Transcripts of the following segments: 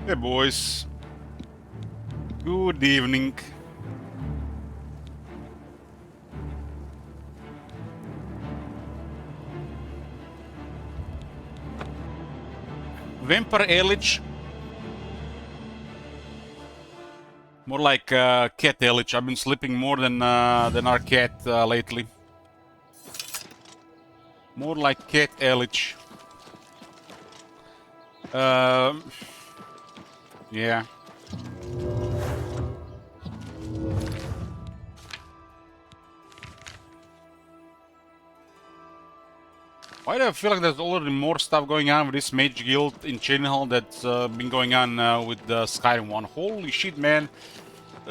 Hey boys, good evening. Vampire Elich, more like cat Elich. I've been sleeping more than our cat lately. More like cat Elich. Yeah. Why do I feel like there's already more stuff going on with this Mage Guild in Chain Hall that's been going on with the Skyrim one? Holy shit, man.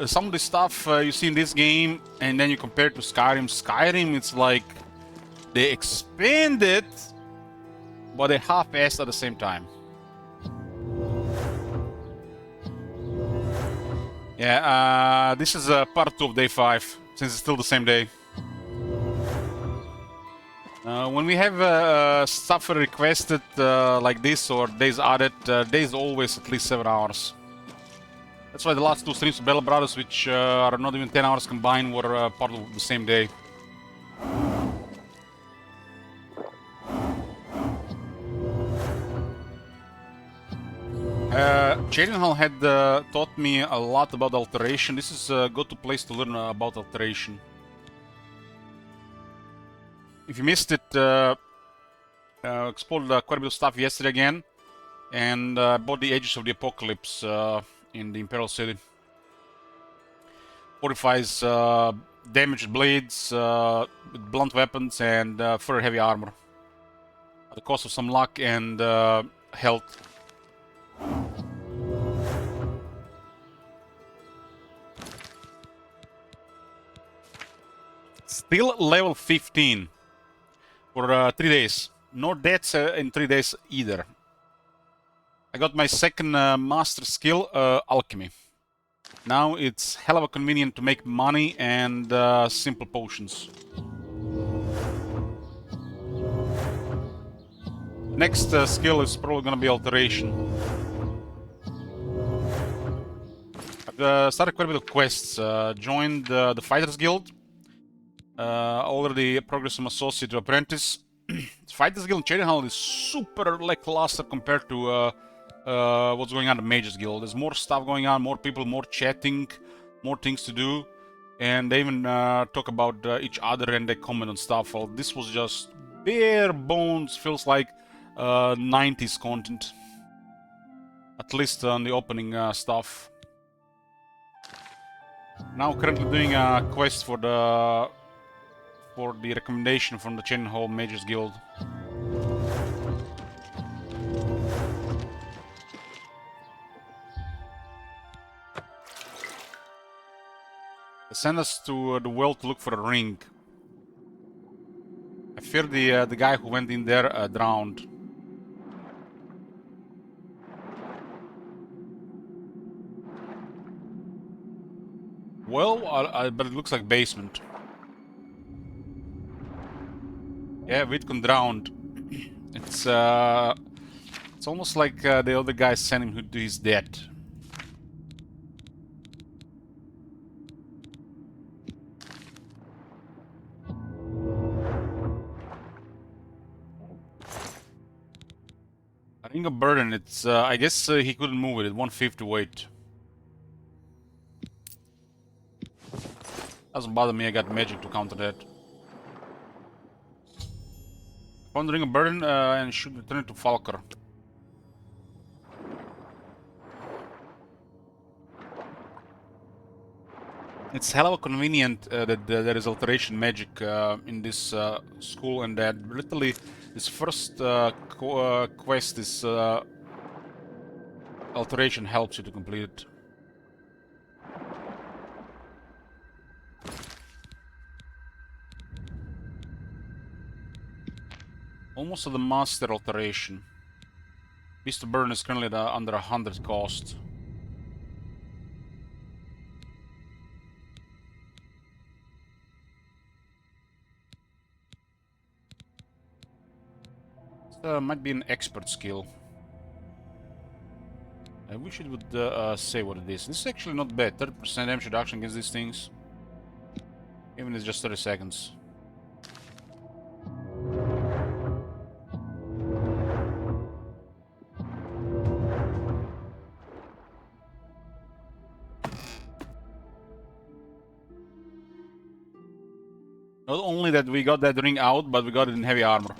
Some of the stuff you see in this game, and then you compare it to Skyrim. Skyrim, it's like they expanded, but they half-assed at the same time. Yeah, this is part 2 of day 5, since it's still the same day. When we have stuff requested like this or days added, days always at least 7 hours. That's why the last 2 streams of Bell Brothers, which are not even 10 hours combined, were part of the same day. Jadenhall had taught me a lot about alteration. This is a good place to learn about alteration. If you missed it, explored quite a bit of stuff yesterday again, and bought the Ages of the Apocalypse in the Imperial City. Fortifies damaged blades with blunt weapons and further heavy armor. At the cost of some luck and health. Still level 15 for 3 days. No deaths in 3 days either. I got my second master skill, Alchemy. Now it's hell of a convenient to make money and simple potions. Next skill is probably gonna be Alteration. I've started quite a bit of quests. Joined the Fighters Guild. Already progressed from Associate to Apprentice. Fighters Guild in Chadenhall is super lackluster compared to what's going on in the Mages Guild. There's more stuff going on, more people, more chatting, more things to do. And they even talk about each other and they comment on stuff. Well, this was just bare bones, feels like 90s content. At least on the opening stuff. Now currently doing a quest for the recommendation from the Chadenhall Mages Guild. They send us to the well to look for a ring. I fear the guy who went in there drowned. Well, but it looks like basement. Yeah, Witkun drowned. It's almost like the other guy sent him to his death. A ring of burden. It's I guess he couldn't move it. It's 150 weight. Doesn't bother me. I got magic to counter that. Found the ring of burden and should return it to Falker. It's hell of a convenient that there is alteration magic in this school, and that literally this first quest is alteration helps you to complete it. Almost to the master alteration. Beast of Burn is currently under 100 cost. Might be an expert skill. I wish it would say what it is. This is actually not bad. 30% damage reduction against these things. Even if it's just 30 seconds. Not only that we got that ring out, but we got it in heavy armor.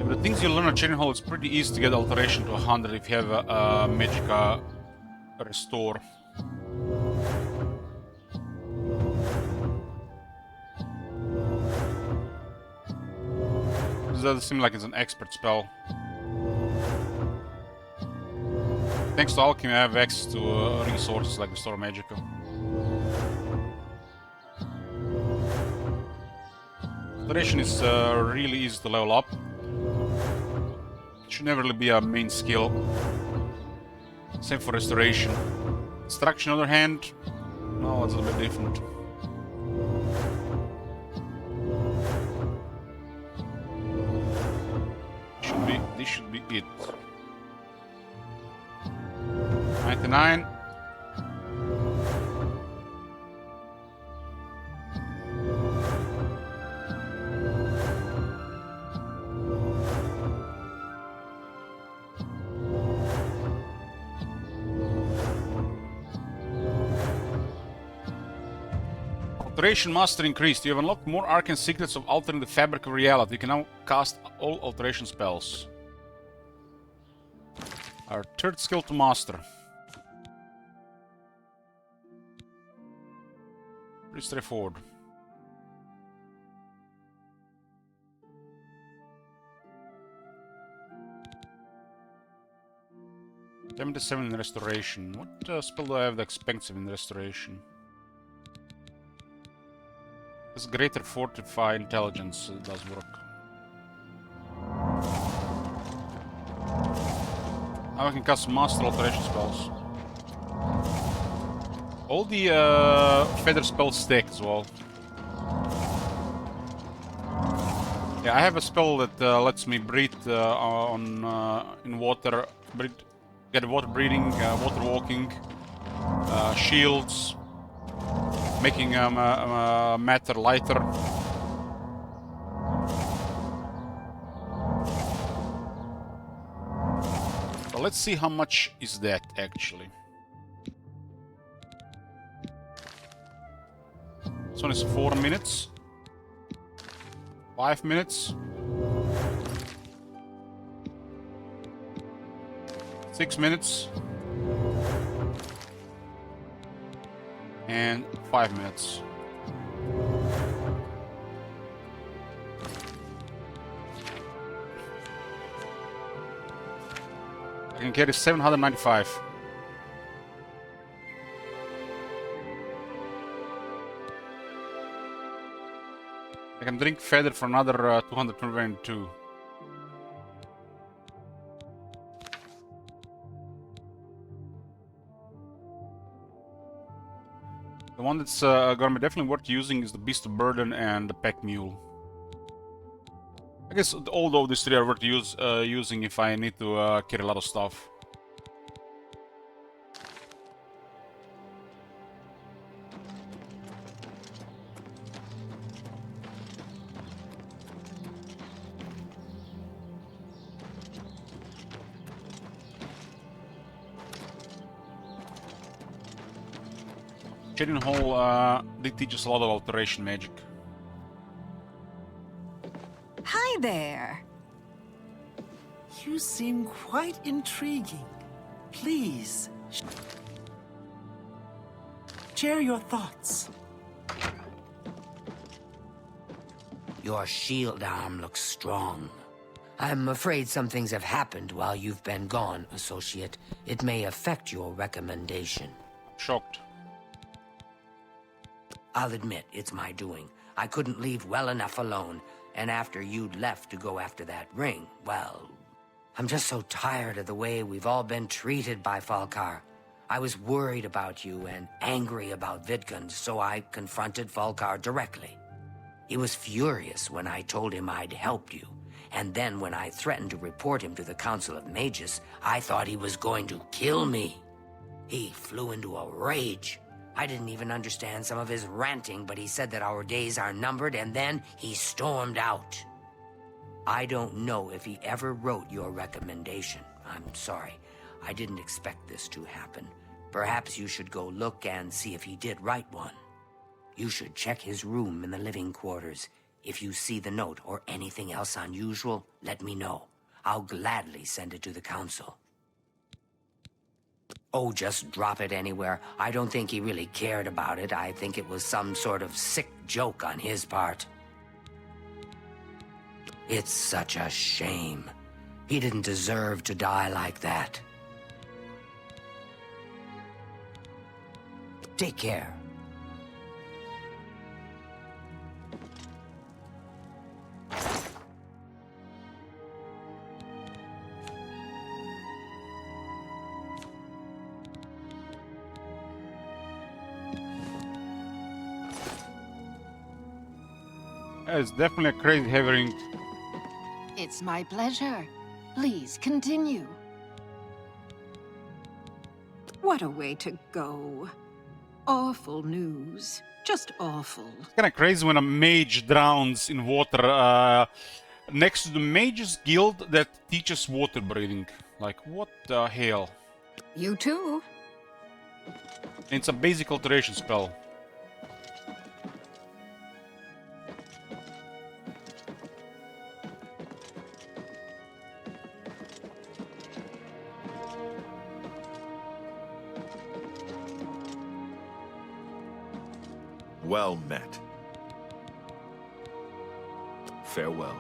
The things you learn at Chain Hall, it's pretty easy to get alteration to 100 if you have a Magicka Restore. This doesn't seem like it's an expert spell. Thanks to Alchemy, I have access to resources like Restore Magicka. Alteration is really easy to level up. Should never really be a main skill. Same for Restoration. Destruction, on the other hand, no, it's a little bit different. This should be it. 99. Alteration Master increased. You have unlocked more arcane secrets of altering the fabric of reality. You can now cast all alteration spells. Our third skill to master. Pretty straightforward. $77 in Restoration. What spell do I have that's expensive in Restoration? This Greater Fortify Intelligence does work. Now I can cast Master Alteration spells. All the feather spells stack as well. Yeah, I have a spell that lets me breathe in water, get water breathing, water walking, shields, making matter lighter. So let's see how much is that actually. This one is 4 minutes. 5 minutes. 6 minutes. And 5 minutes. I can carry 795. I can drink feather for another 222. The one that's gonna be definitely worth using is the Beast of Burden and the Pack Mule. I guess all of these three are worth using if I need to carry a lot of stuff. Shading Hall did teach us a lot of alteration magic. Hi there. You seem quite intriguing. Please, share your thoughts. Your shield arm looks strong. I'm afraid some things have happened while you've been gone, Associate. It may affect your recommendation. Shocked. I'll admit, it's my doing. I couldn't leave well enough alone, and after you'd left to go after that ring, well... I'm just so tired of the way we've all been treated by Falkar. I was worried about you and angry about Vidkund, so I confronted Falkar directly. He was furious when I told him I'd helped you, and then when I threatened to report him to the Council of Mages, I thought he was going to kill me. He flew into a rage. I didn't even understand some of his ranting, but he said that our days are numbered, and then he stormed out. I don't know if he ever wrote your recommendation. I'm sorry. I didn't expect this to happen. Perhaps you should go look and see if he did write one. You should check his room in the living quarters. If you see the note or anything else unusual, let me know. I'll gladly send it to the council. Oh, just drop it anywhere. I don't think he really cared about it. I think it was some sort of sick joke on his part. It's such a shame. He didn't deserve to die like that. Take care. It's definitely a crazy heavy ring. It's my pleasure. Please continue. What a way to go. Awful news. Just awful. It's kind of crazy when a mage drowns in water next to the mage's guild that teaches water breathing. Like, what the hell? You too? It's a basic alteration spell. Well met. Farewell.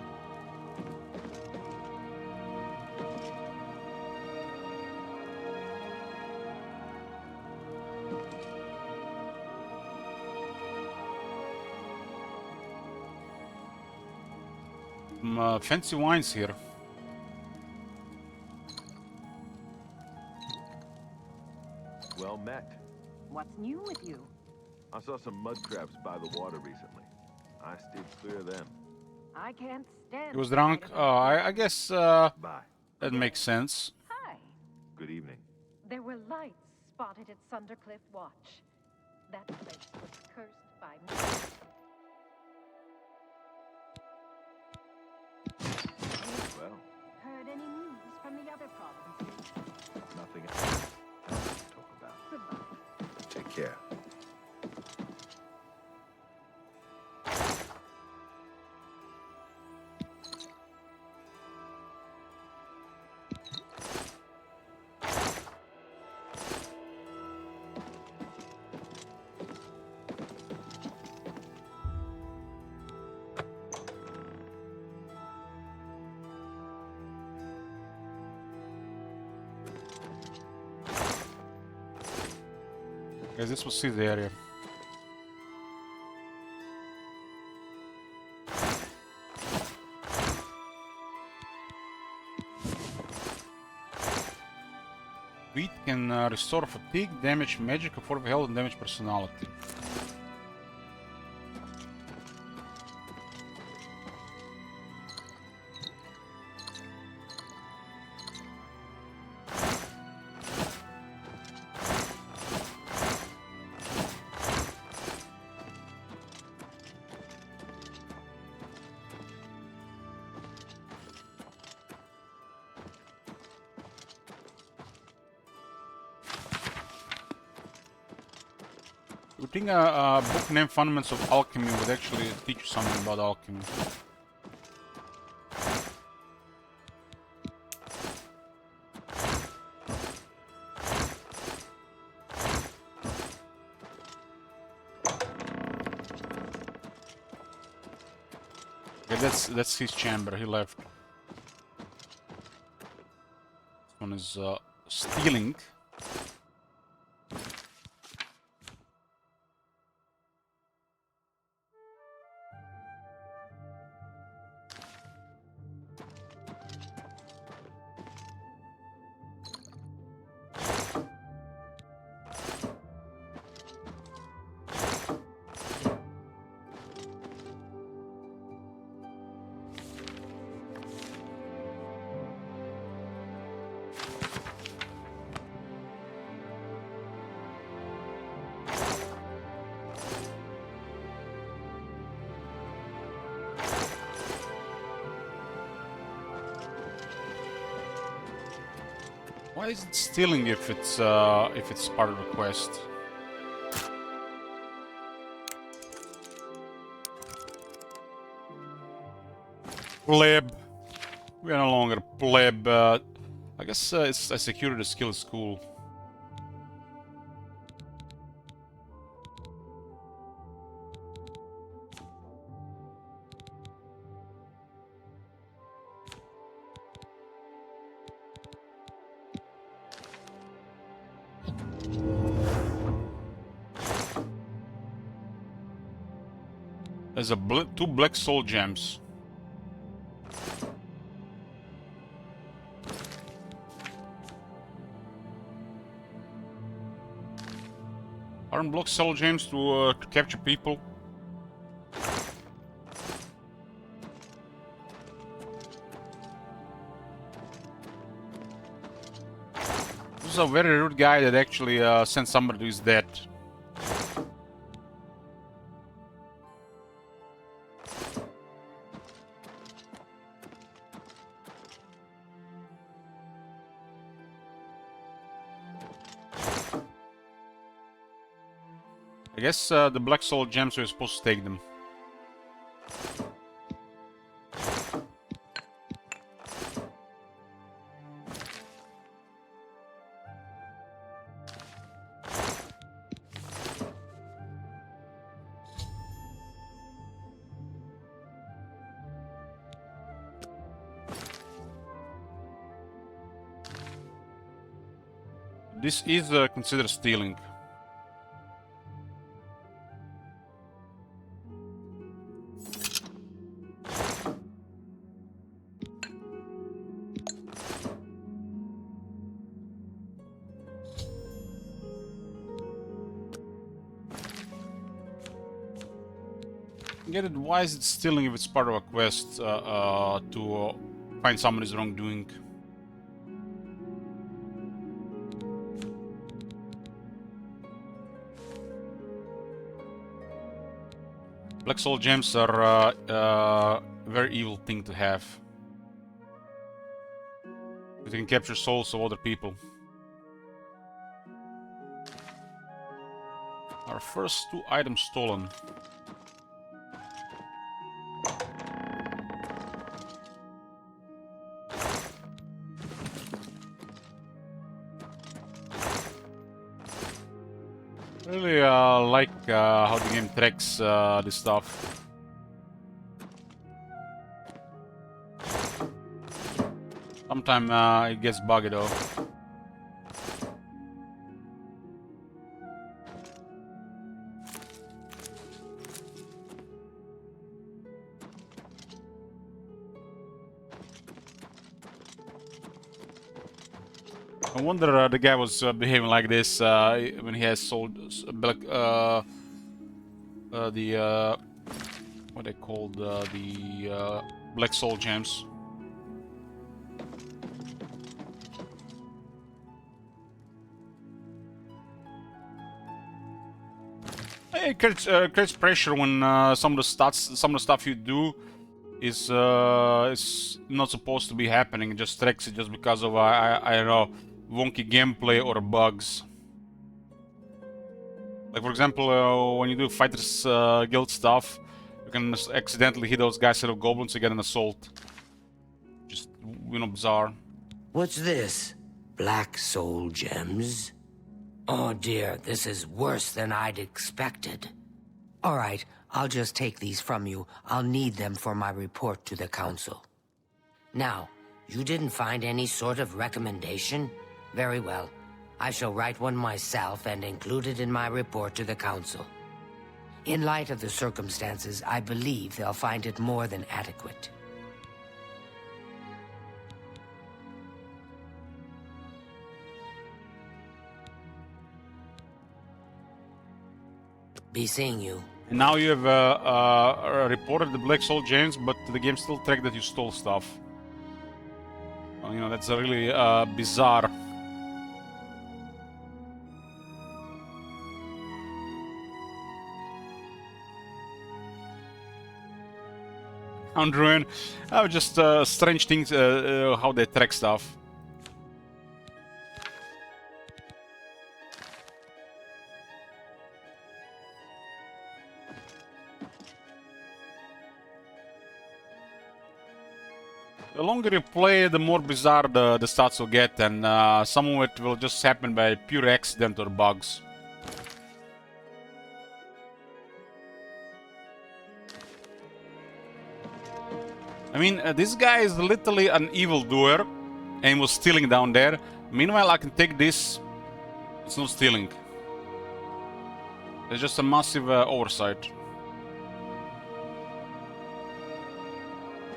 Fancy wines here. Well met. What's new with you? I saw some mud crabs by the water recently. I steered clear of them. I can't stand... He was drunk. I guess Bye. that makes sense. Hi. Good evening. There were lights spotted at Sundercliff Watch. That place was cursed by me. Well, Heard any news from the other provinces? nothing else to talk about. Goodbye. Take care. Guys, this will see the area. Wheat can restore fatigue, damage magic, afford health, and damage personality. I think a book named Fundamentals of Alchemy would actually teach you something about alchemy. Okay, that's his chamber. He left. This one is stealing. Why is it stealing if it's part of the quest? Pleb. We are no longer pleb. I guess it's a security skill is cool. There's two black soul gems. Aren't black soul gems to capture people? This is a very rude guy that actually sent somebody to his death. I guess the black soul gems were supposed to take them. This is considered stealing. Get it? Why is it stealing if it's part of a quest to find somebody's wrongdoing? Black soul gems are a very evil thing to have. You can capture souls of other people. Our first 2 items stolen. Really like how the game tracks this stuff. Sometimes it gets buggy though. I wonder the guy was behaving like this when he has sold black, the what they called the black soul gems. It creates pressure when some of the stuff you do is not supposed to be happening. It just tracks it just because of I don't know, wonky gameplay or bugs. Like for example, when you do Fighters Guild stuff, you can accidentally hit those guys instead of goblins to get an assault. Just, you know, bizarre. What's this? Black soul gems? Oh dear, this is worse than I'd expected. All right, I'll just take these from you. I'll need them for my report to the council. Now, you didn't find any sort of recommendation? Very well. I shall write one myself and include it in my report to the council. In light of the circumstances, I believe they'll find it more than adequate. Be seeing you. And now you have reported the Black Soul Gems, but the game still tracked that you stole stuff. Well, you know, that's a really bizarre. Andrew, just strange things how they track stuff. The longer you play, the more bizarre the stats will get, and some of it will just happen by pure accident or bugs. I mean, this guy is literally an evildoer and was stealing down there. Meanwhile, I can take this. It's not stealing. It's just a massive oversight.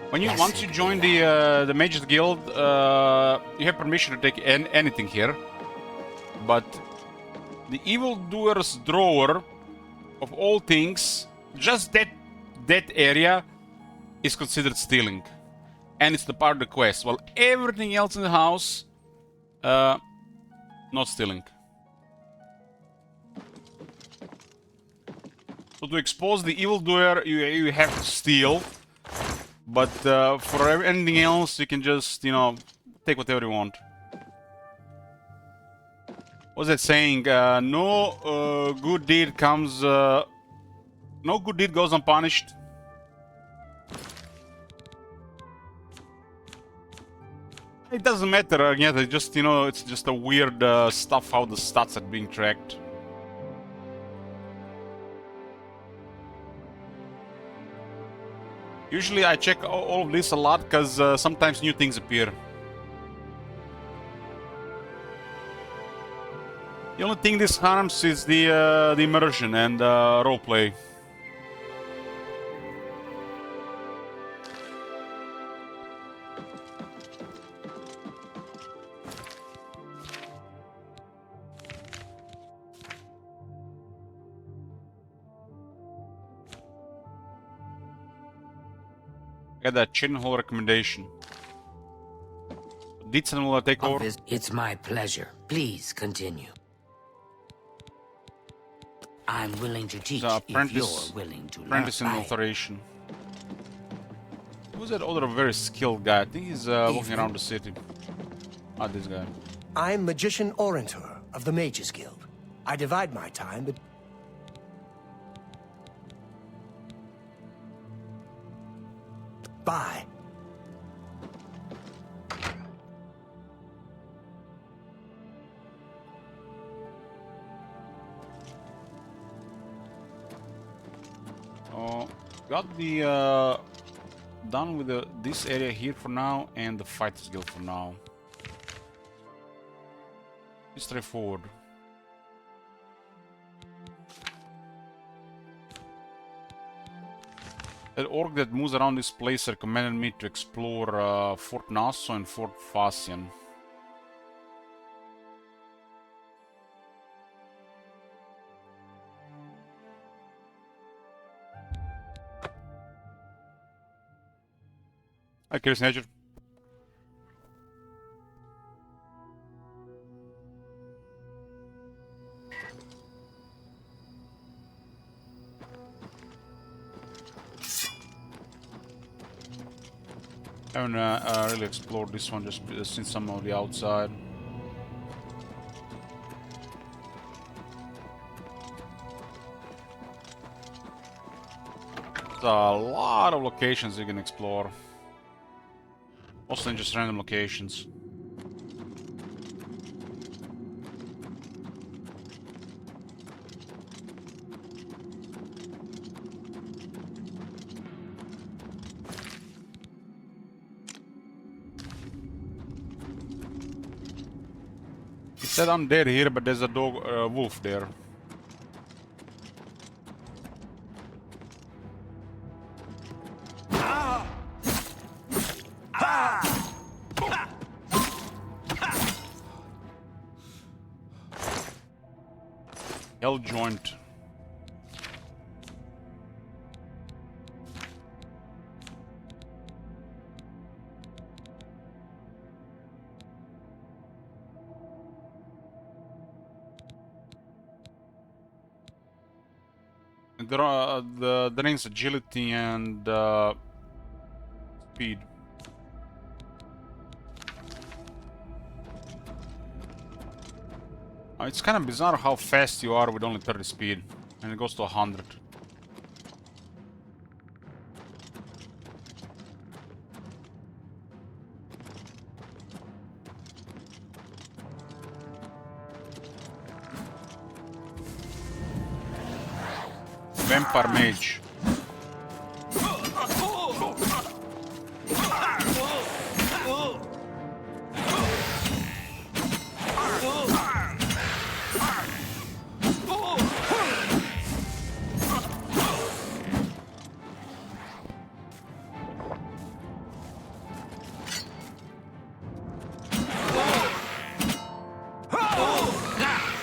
When you once you join the Mages Guild, you have permission to take anything here, but the evildoer's drawer, of all things, just that area is considered stealing, and it's the part of the quest. While everything else in the house, not stealing. So to expose the evildoer, you have to steal. But for anything else, you can just, you know, take whatever you want. What's that saying? No good deed comes... no good deed goes unpunished. It doesn't matter, again, it's just, you know, it's just a weird stuff how the stats are being tracked. Usually I check all of this a lot, because sometimes new things appear. The only thing this harms is the immersion and roleplay. Get that chin hole recommendation. Ditson will take over. It's my pleasure. Please continue. I'm willing to teach if you're willing to learn. Apprentice in alteration. Who's that other very skilled guy? I think he's walking around the city. Ah, this guy. I'm Magician Orantor of the Mages Guild. I divide my time, but... Bye. Got the done with this area here for now, and the Fighters Guild for now. It's straightforward. That orc that moves around this place recommended me to explore Fort Nassau and Fort Facian. Hi, Chris Nature. I haven't really explored this one, just seen some of the outside. There's a lot of locations you can explore. Mostly just random locations. It said I'm dead here, but there's a dog, wolf there. Hell joint. There are the names agility and speed. It's kind of bizarre how fast you are with only 30 speed, and it goes to 100. vampire mage.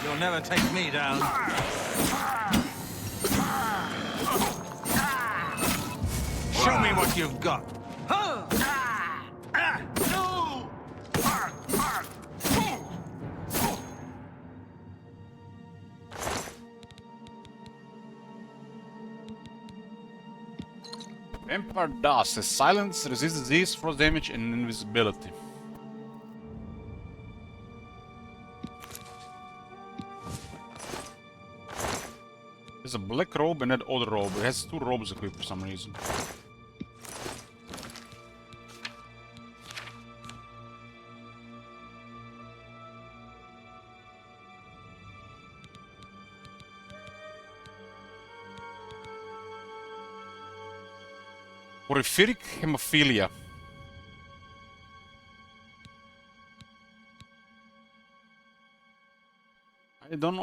You'll never take me down. Show me what you've got. Vampire Dust has silence, resist disease, frost damage, and invisibility. There's a black robe and an other robe. It has two robes equipped for some reason. Porphyric hemophilia. I don't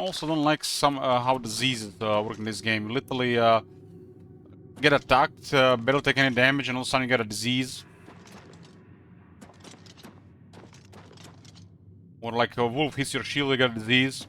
like some how diseases work in this game. You literally get attacked, barely take any damage, and all of a sudden you get a disease. Or like a wolf hits your shield, you get a disease.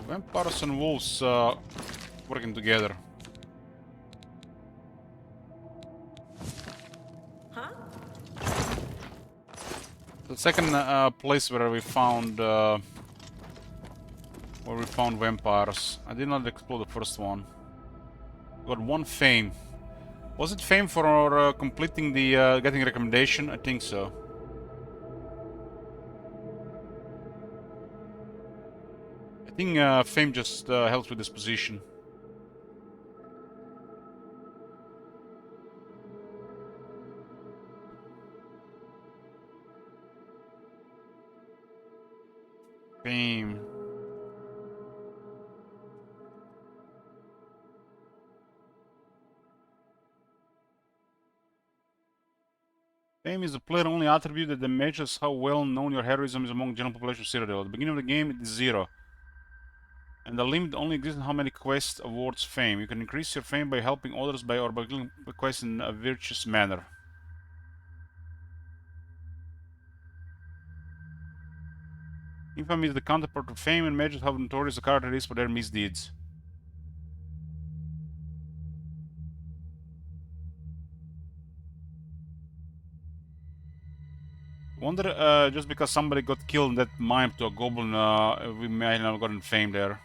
Vampires and wolves working together. Huh? The second place where we found vampires. I did not explore the first one. Got one fame. Was it fame for completing the getting recommendation? I think so. I think fame just helps with this position. Fame. Fame is a player-only attribute that measures how well known your heroism is among the general population of Citadel. At the beginning of the game, it is 0. And the limit only exists in how many quests awards fame. You can increase your fame by helping others by completing quests in a virtuous manner. Infamy is the counterpart of fame and measures how notorious a character is for their misdeeds. Wonder, just because somebody got killed in that mine to a goblin, we might not have gotten fame there.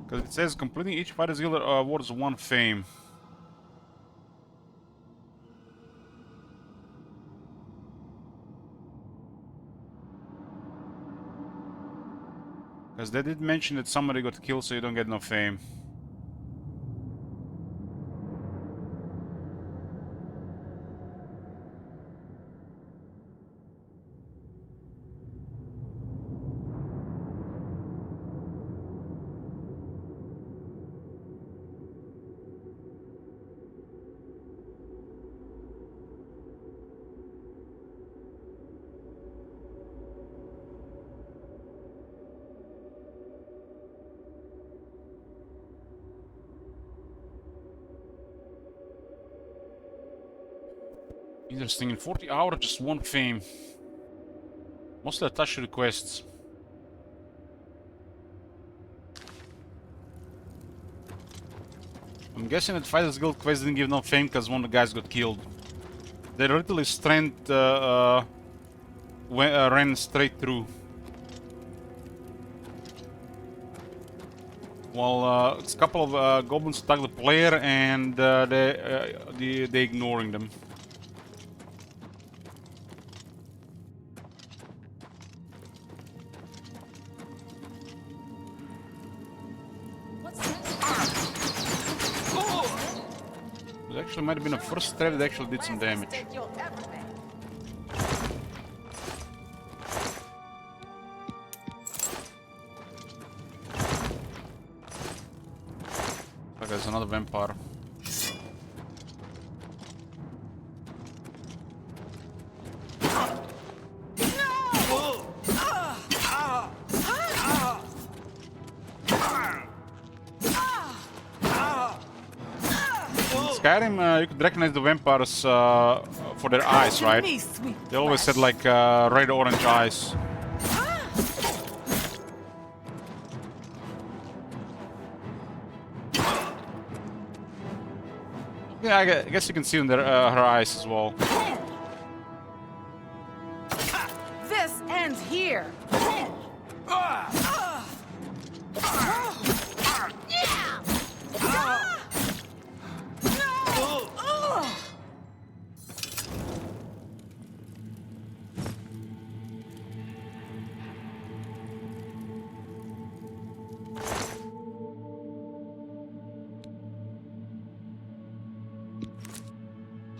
Because it says completing each fighter's guild awards 1 fame. Because they did mention that somebody got killed, so you don't get no fame. Interesting, in 40 hours, just 1 fame. Mostly attached to requests. I'm guessing that Fighters Guild quest didn't give no fame because one of the guys got killed. They literally strength ran straight through. Well, it's a couple of goblins attack the player and they ignoring them. It actually might have been a first trap that actually did some damage. Okay, there's another vampire. Skyrim, you could recognize the vampires for their eyes, right? They always had like red-orange eyes. Yeah, I guess you can see in her eyes as well. This ends here.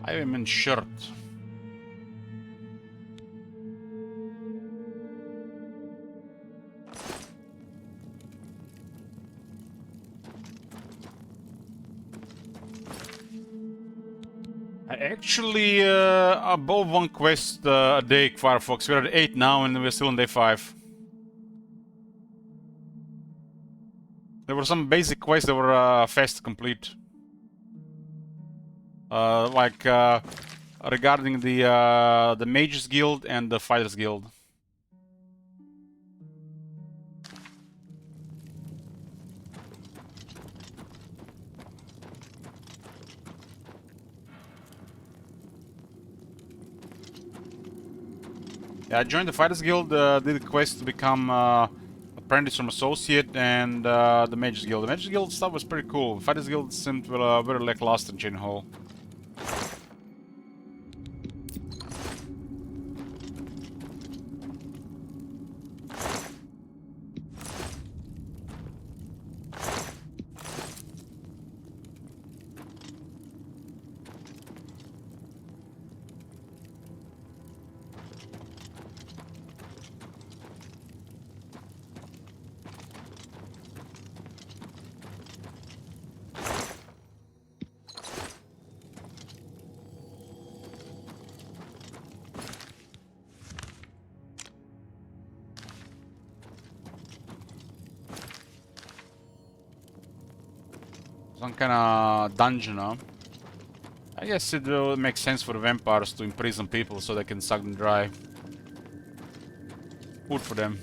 I am in shirt. I actually above one quest a day, Firefox. We're at 8 now and we're still on day 5. There were some basic quests that were fast to complete. Regarding the Mages Guild and the Fighters Guild. Yeah, I joined the Fighters Guild, did a quest to become apprentice from associate, and the Mages Guild. The Mages Guild stuff was pretty cool. Fighters Guild seemed very lackluster in Chain Hall. Some kind of dungeon, huh? I guess it will make sense for the vampires to imprison people so they can suck them dry. Food for them.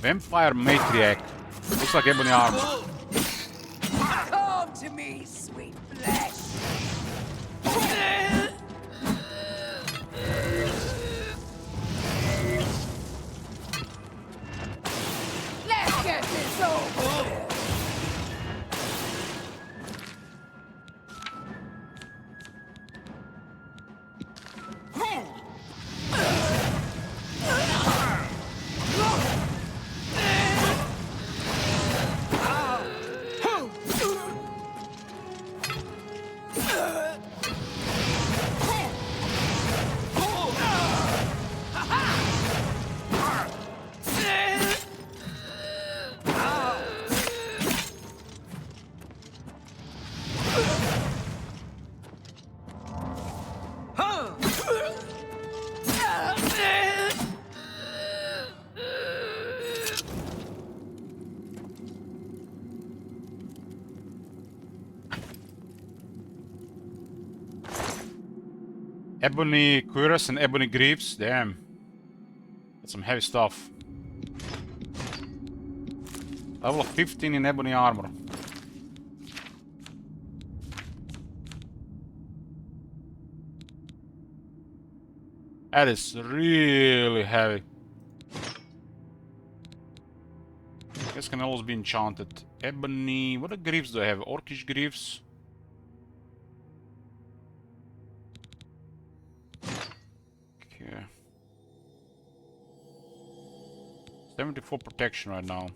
Vampire matriarch. Looks like ebony armor. Come to me, sweet flesh. Let's get this over with. Ebony cuirass and ebony greaves. Damn. That's some heavy stuff. Level of 15 in ebony armor. That is really heavy. This can always be enchanted. Ebony... What greaves do I have? Orcish greaves? Okay. 74 protection right now.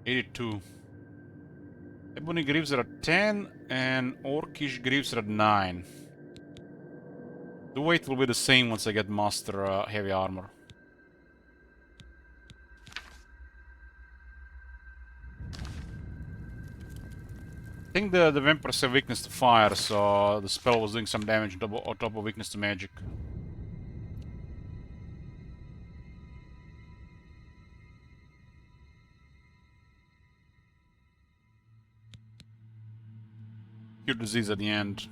$82. Ebony greaves are at 10 and Orcish greaves are at 9. The weight will be the same once I get master heavy armor. I think the vampires have weakness to fire, so the spell was doing some damage on top of weakness to magic. Cure disease at the end.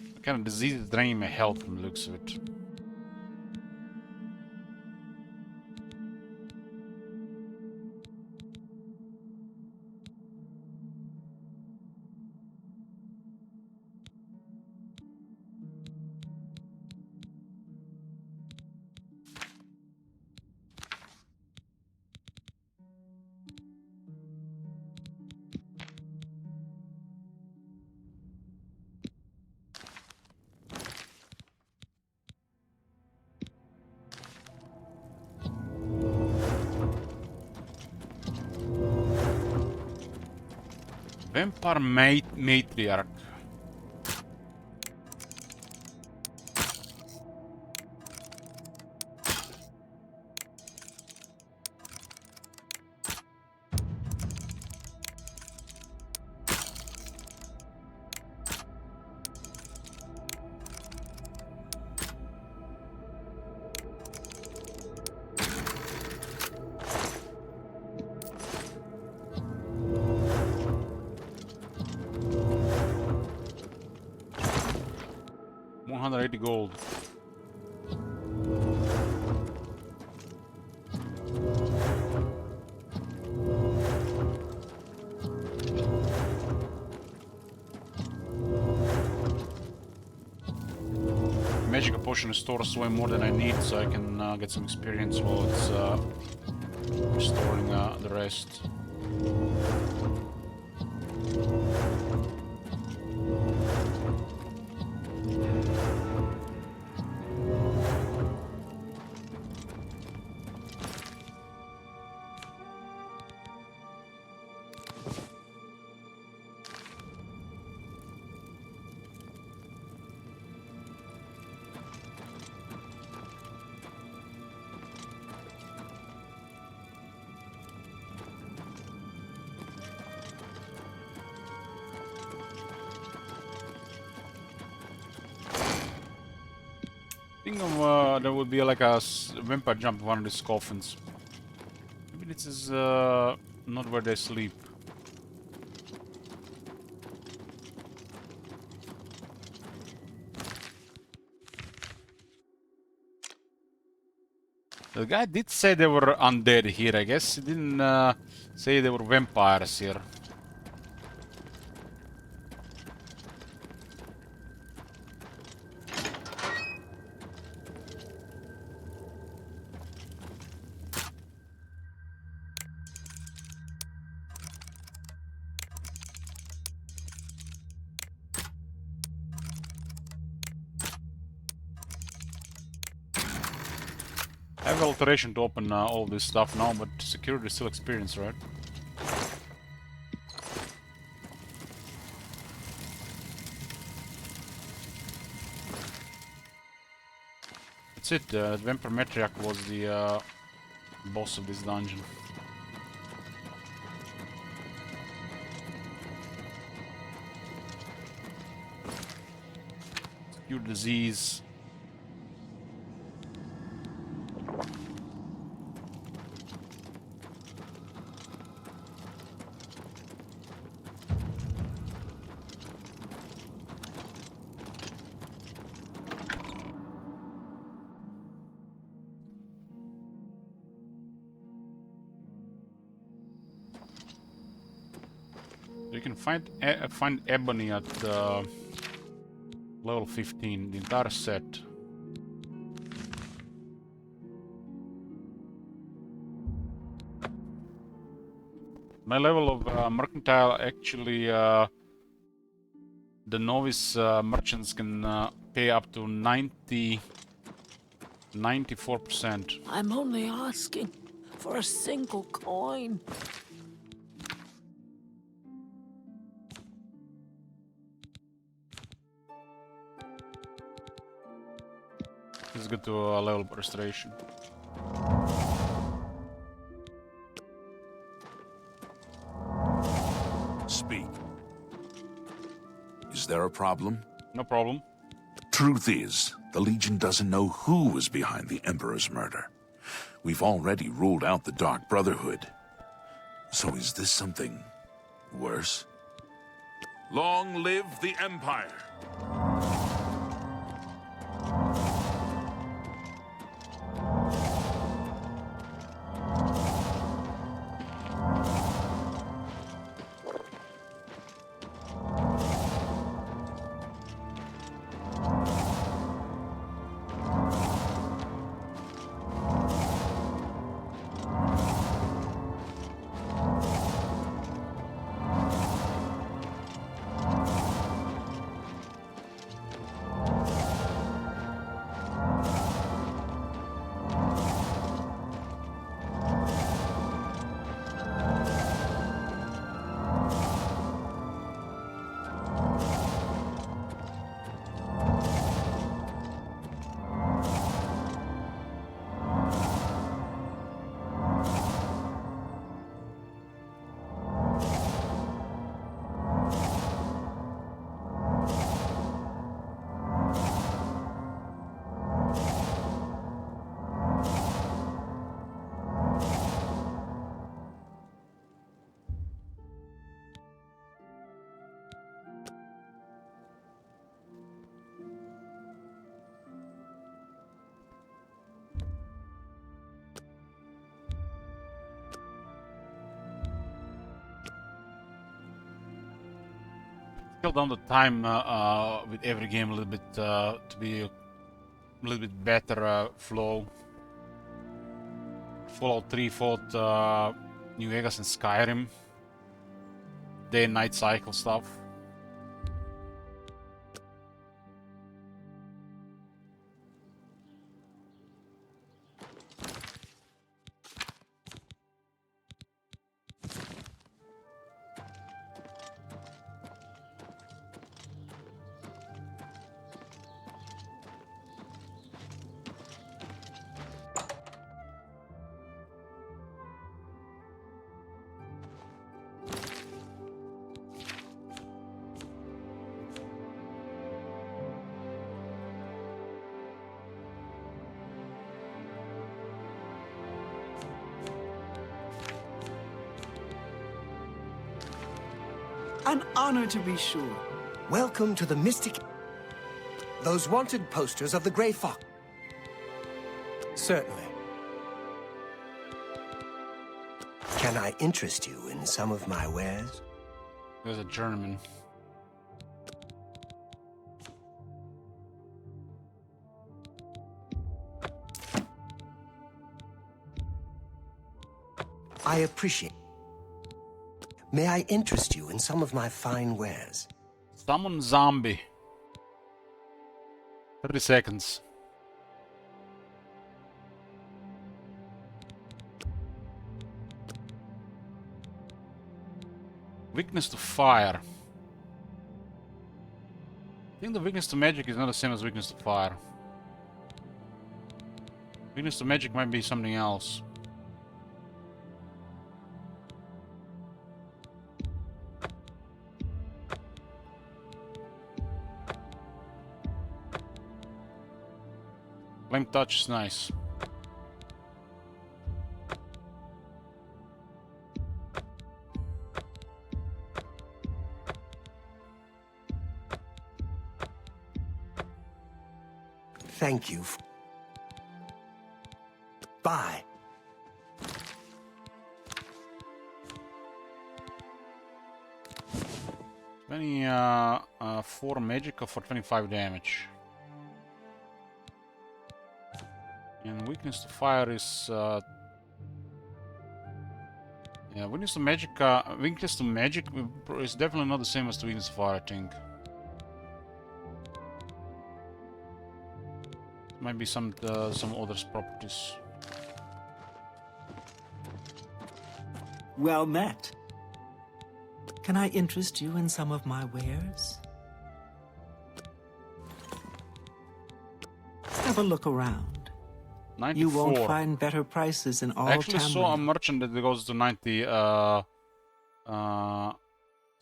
What kind of disease is draining my health from the looks of it? Vampire Matriarch. $180 gold. Magical potion restores way more than I need, so I can get some experience while it's restoring the rest. Think of there would be like a vampire jump in one of these coffins. Maybe this is not where they sleep. The guy did say they were undead here. I guess he didn't say they were vampires here. I have alteration to open all this stuff now, but security is still experience, right? That's it. Vampire Matriarch was the boss of this dungeon. Cure disease. You can find ebony at level 15, the entire set. My level of mercantile actually, the novice merchants can pay up to 94%. I'm only asking for a single coin. Let's go to level restoration. Speak. Is there a problem? No problem. Truth is, the Legion doesn't know who was behind the Emperor's murder. We've already ruled out the Dark Brotherhood. So is this something worse? Long live the Empire! Scale down the time with every game a little bit to be a little bit better flow. Fallout 3 fought New Vegas and Skyrim. Day and night cycle stuff. An honor to be sure. Welcome to the Mystic... Those wanted posters of the Grey Fox. Certainly. Can I interest you in some of my wares? There's a German. I appreciate... May I interest you in some of my fine wares? Summon zombie. 30 seconds. Weakness to fire. I think the weakness to magic is not the same as weakness to fire. Weakness to magic might be something else. Flame touch is nice. Thank you. Bye. Any 4 magic for 25 damage. And weakness to fire is yeah, weakness to magic is definitely not the same as the weakness to fire, I think. Might be some other properties. Well met. Can I interest you in some of my wares? Have a look around. 94. You won't find better prices in all I actually saw a Tamriel. merchant that goes to 90 to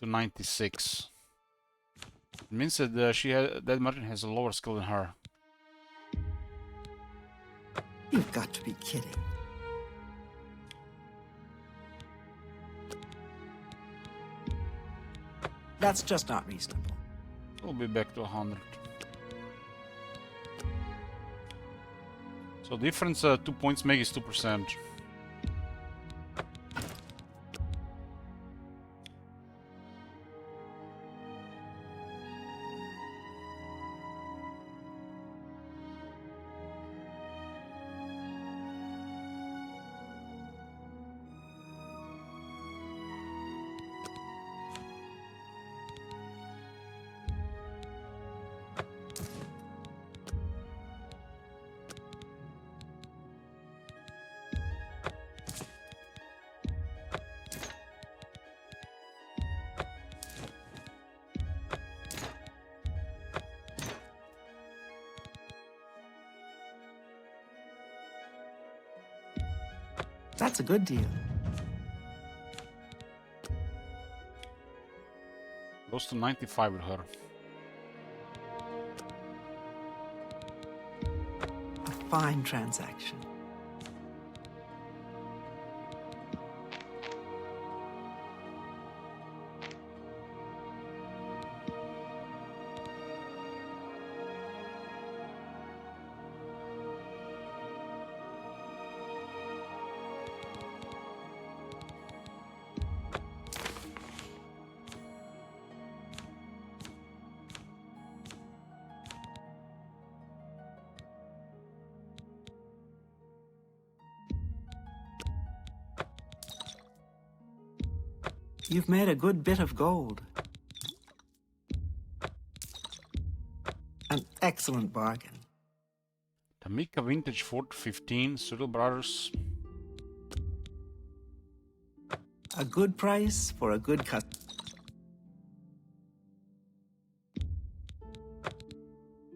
96. It means that that merchant has a lower skill than her. You've got to be kidding. That's just not reasonable. We'll be back to 100. So difference 2 points make is 2%. That's a good deal. Goes to 95 with her. A fine transaction. You've made a good bit of gold. An excellent bargain. Tamika Vintage Fort 15, Cyril Brothers. A good price for a good cut.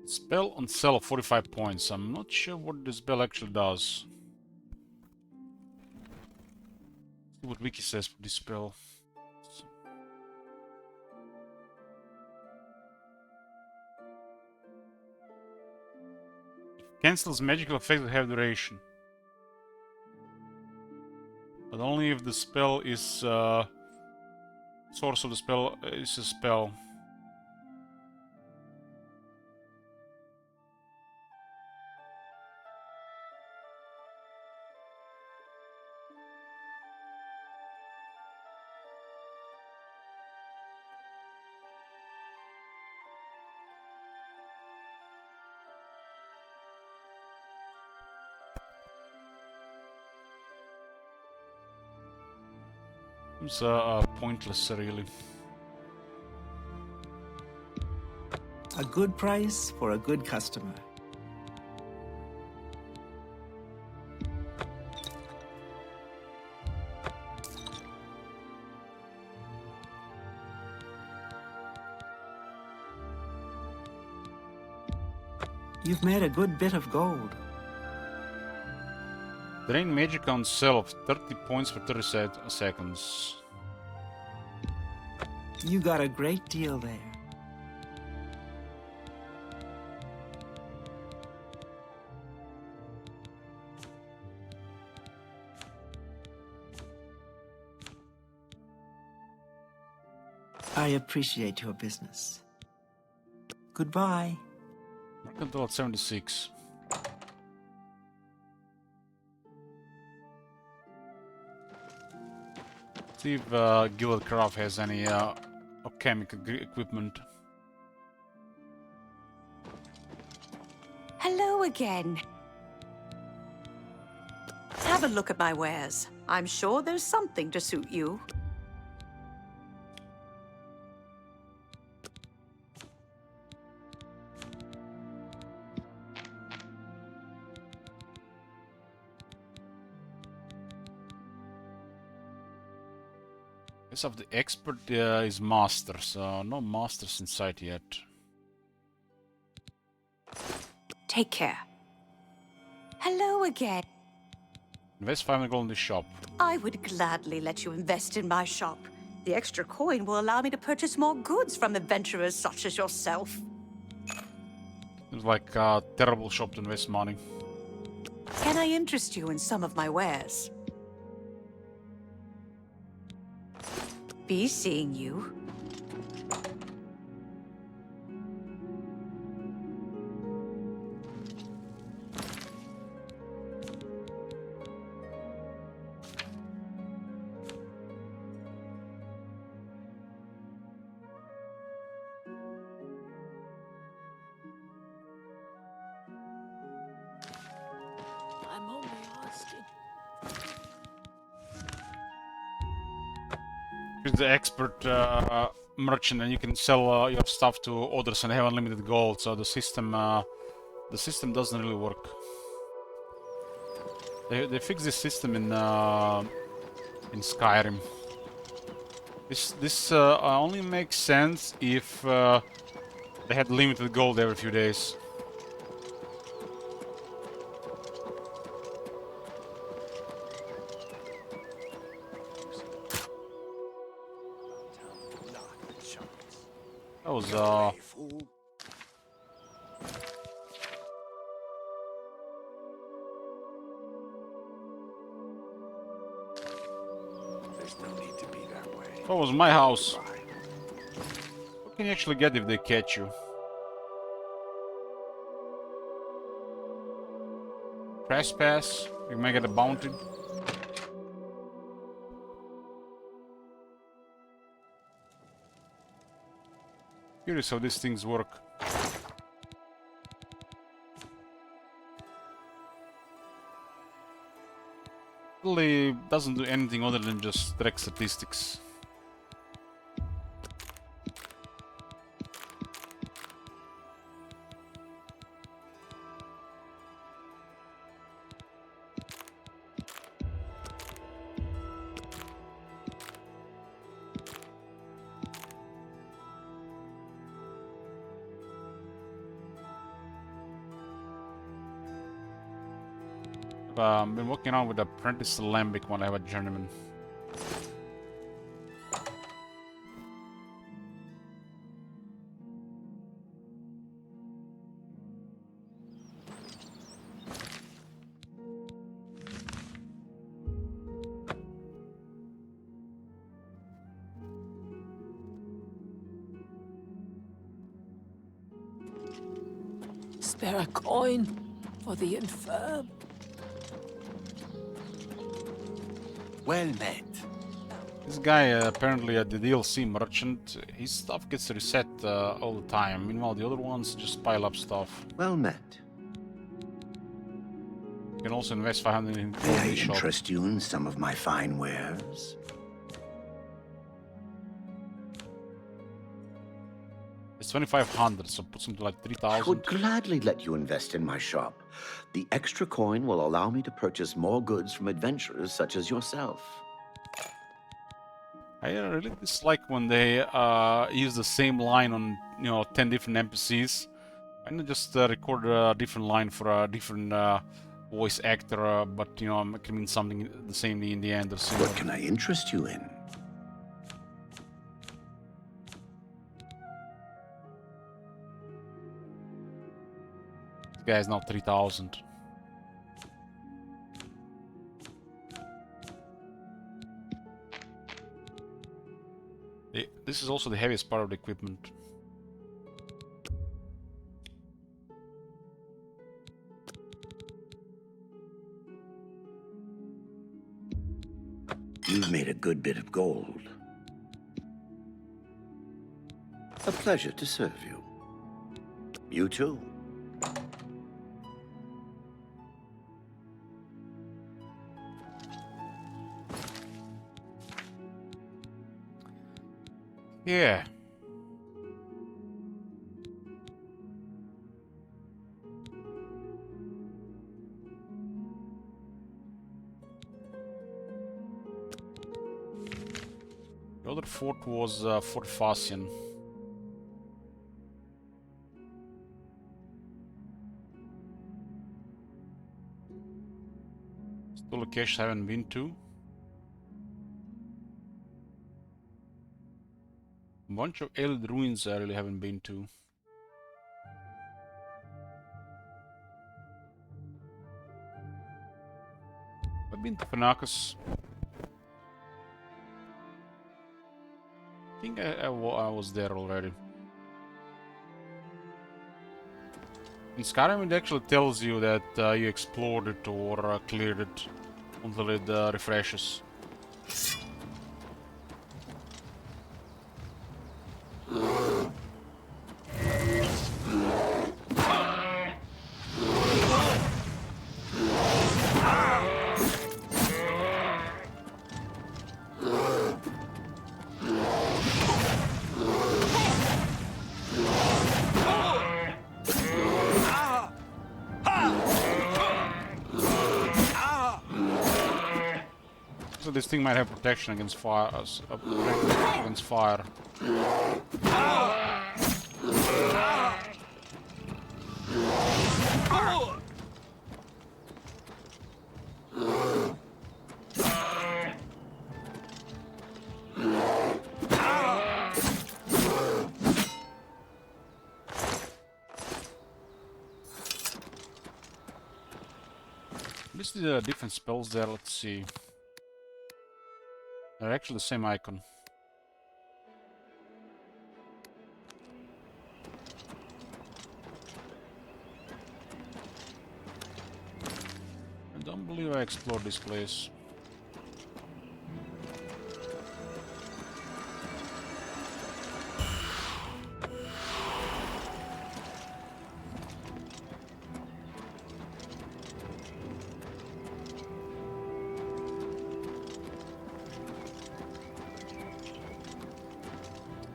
Spell on sell of 45 points. I'm not sure what this spell actually does. See what Wiki says for this spell. Cancels magical effects that have duration. But only if the spell is source of the spell is a spell. It's pointless, really. A good price for a good customer. You've made a good bit of gold. Drain magic on self, 30 points for 30 seconds. You got a great deal there. I appreciate your business. Goodbye. Until at 76. See if Gilded Craft has any alchemic equipment. Hello again. Have a look at my wares. I'm sure there's something to suit you. Of the expert is master, so no masters in sight yet. Take care. Hello again. Invest 500 gold in this shop. I would gladly let you invest in my shop. The extra coin will allow me to purchase more goods from adventurers such as yourself. Seems like a terrible shop to invest money. Can I interest you in some of my wares? Be seeing you. I'm only asking. He's the expert merchant, and you can sell your stuff to others and have unlimited gold. So the system doesn't really work. They fixed this system in Skyrim. This only makes sense if they had limited gold every few days. That was There's no need to be that way. that was my house. What can you actually get if they catch you? Trespass. You may get a bounty. Curious how these things work. Really doesn't do anything other than just track statistics. Been working on with Apprentice Lambic when I have a journeyman. Spare a coin for the infirm. Well met. This guy apparently the DLC merchant. His stuff gets reset all the time. Meanwhile, the other ones just pile up stuff. Well met. You can also invest 500 in May I the shop. interest you in some of my fine wares? It's 2,500, so put something like I 3,000. would gladly let you invest in my shop. The extra coin will allow me to purchase more goods from adventurers such as yourself. I really dislike when they use the same line on 10 different NPCs. Why not just record a different line for a different voice actor, but you know, it can mean something the same in the end or similar. What can I interest you in? This guy is now 3,000. This is also the heaviest part of the equipment. You've made a good bit of gold. A pleasure to serve you. You too. Yeah. The other fort was Fort Facian. Still locations I haven't been to. A bunch of alien ruins I really haven't been to. I've been to Panacus. I think I was there already. In Skyrim it actually tells you that you explored it or cleared it until it refreshes. So this thing might have protection against fire. Against fire. This is the different spells there. Let's see. They're actually the same icon. I don't believe I explored this place.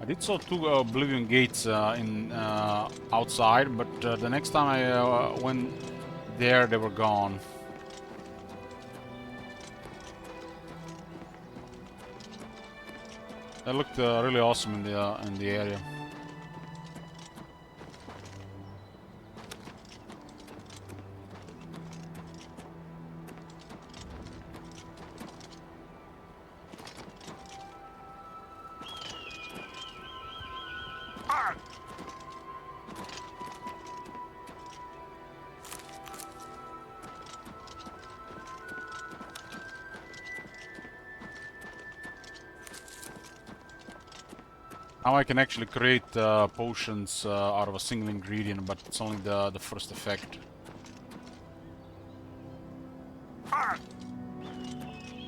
I did saw two Oblivion gates in outside, but the next time I went there, they were gone. They looked really awesome in the area. Now I can actually create potions out of a single ingredient, but it's only the first effect.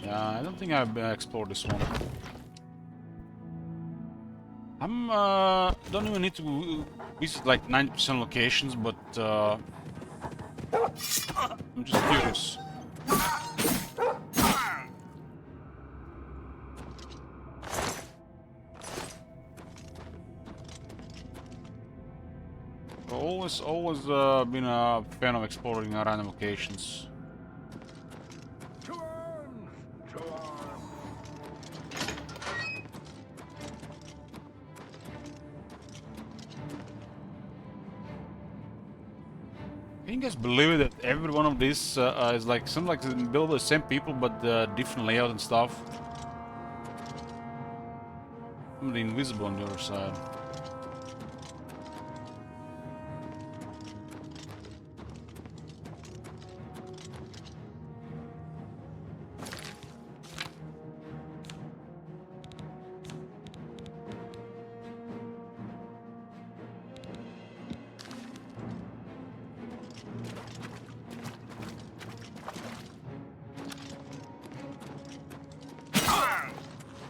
Yeah, I don't think I've explored this one. Don't even need to visit like 90% locations, but I'm just curious. Always been a fan of exploring random locations. To arms! To arms! Can you guys believe it that every one of these is like some like built by the same people but different layout and stuff? Somebody invisible on the other side.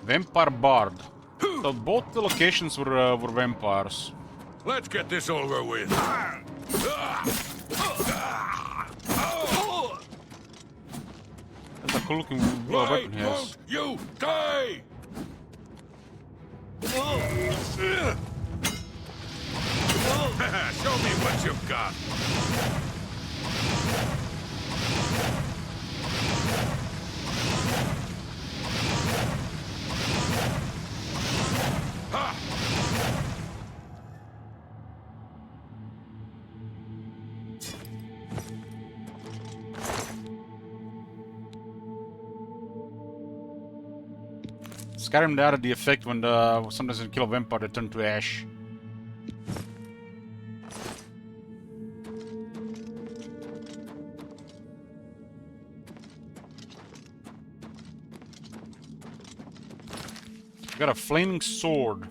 Vampire Bard. So both the locations were vampires. Let's get this over with. That's a cool looking weapon he has. You die! Show me what you've got. Skyrim added the effect when sometimes you kill a vampire they turn to ash. Got a flaming sword.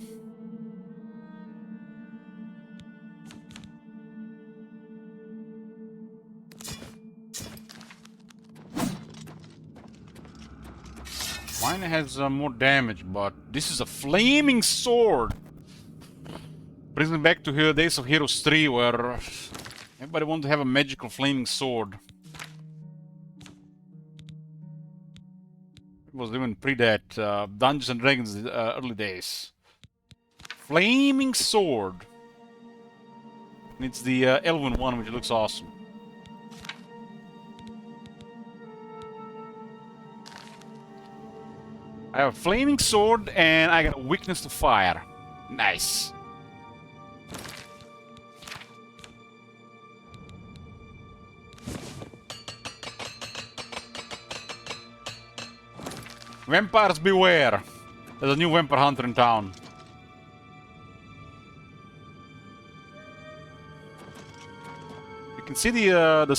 Mine has more damage, but this is a flaming sword. Brings me back to the days of Heroes 3, where everybody wanted to have a magical flaming sword. It was even pre that Dungeons and Dragons early days. Flaming sword. And it's the Elven one, which looks awesome. I have a flaming sword and I got a weakness to fire. Nice. Vampires beware. There's a new vampire hunter in town. You can see the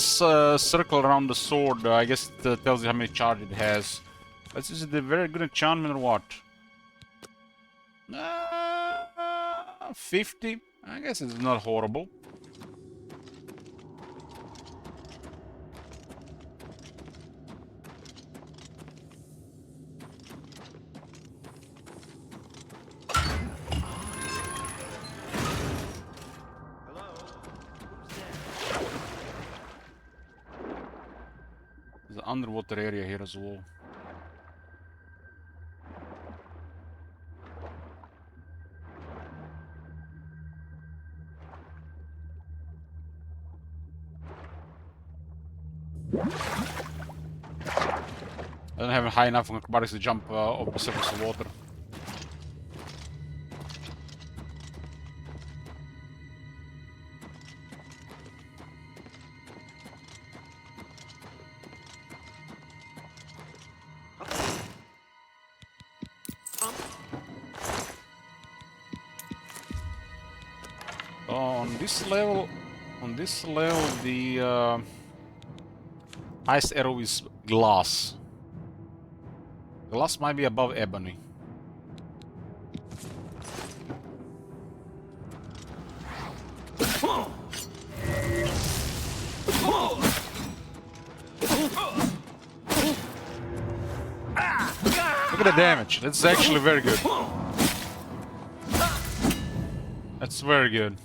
circle around the sword. I guess it tells you how many charges it has. Is it a very good enchantment or what? 50? I guess it's not horrible. There's an underwater area here as well. I don't have high enough acrobatics to jump over the surface of water. On this level, the highest arrow is glass. Glass might be above ebony. Look at the damage. That's actually very good. That's very good.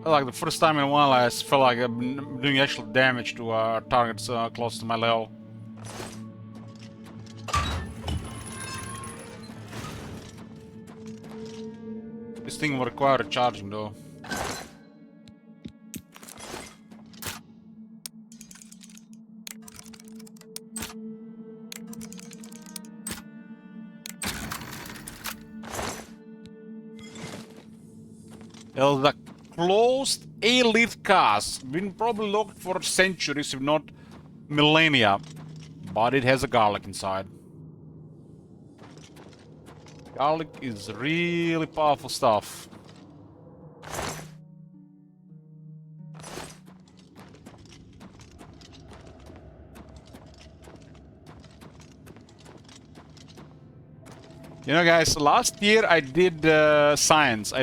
Like the first time in a while, I felt like I've been doing actual damage to targets close to my level. This thing will require charging though. It was a closed elite cast, been probably locked for centuries, if not millennia, but it has a garlic inside. Garlic is really powerful stuff. You know, guys, last year I did science. I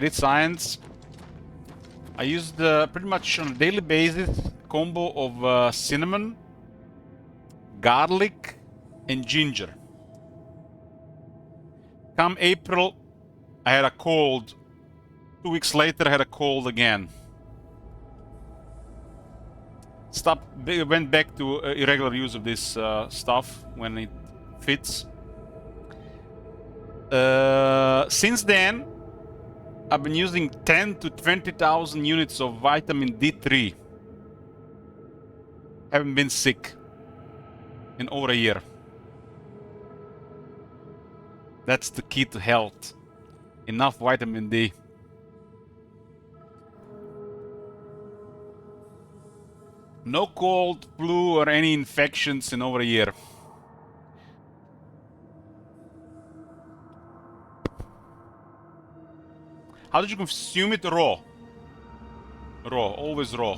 used pretty much on a daily basis combo of cinnamon, garlic, and ginger. Come April, I had a cold. 2 weeks later, I had a cold again. Went back to irregular use of this stuff when it fits. Since then, I've been using 10 to 20,000 units of vitamin D3. Haven't been sick in over a year. That's the key to health. Enough vitamin D. No cold, flu, or any infections in over a year. How did you consume it? Raw. Raw, always raw.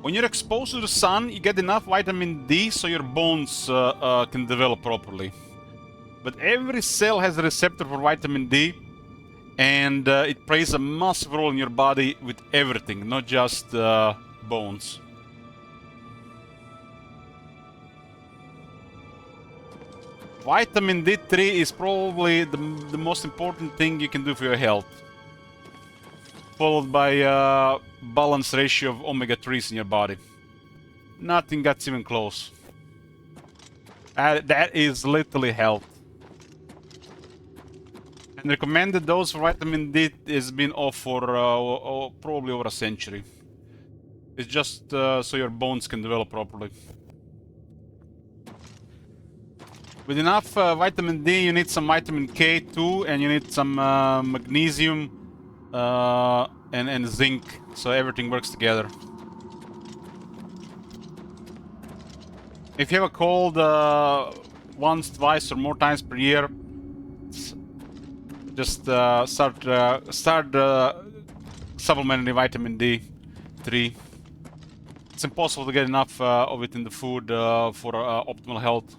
When you're exposed to the sun, you get enough vitamin D so your bones can develop properly. But every cell has a receptor for vitamin D, and it plays a massive role in your body with everything, not just bones. Vitamin D3 is probably the most important thing you can do for your health, followed by a balanced ratio of omega-3s in your body. Nothing gets even close. That is literally health. And recommended dose for vitamin D has been off for probably over a century. It's just so your bones can develop properly. With enough vitamin D, you need some vitamin K too, and you need some magnesium and zinc, so everything works together. If you have a cold once, twice, or more times per year, just start supplementing vitamin D3. It's impossible to get enough of it in the food for optimal health.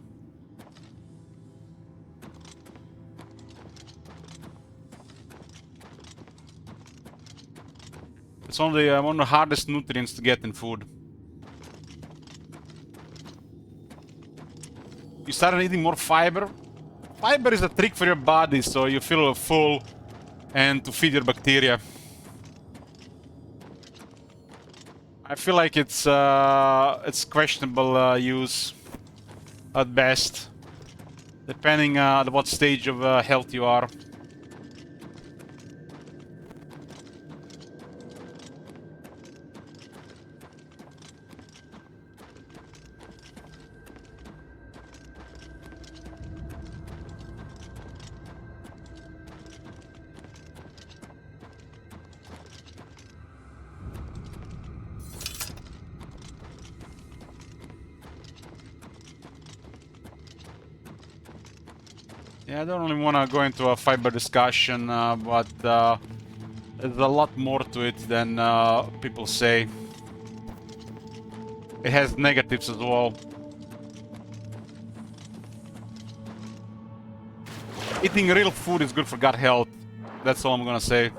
It's only one of the hardest nutrients to get in food. You start eating more fiber. Fiber is a trick for your body, so you feel full and to feed your bacteria. I feel like it's questionable use at best, depending at what stage of health you are. Yeah, I don't really want to go into a fiber discussion, but there's a lot more to it than people say. It has negatives as well. Eating real food is good for gut health. That's all I'm gonna say.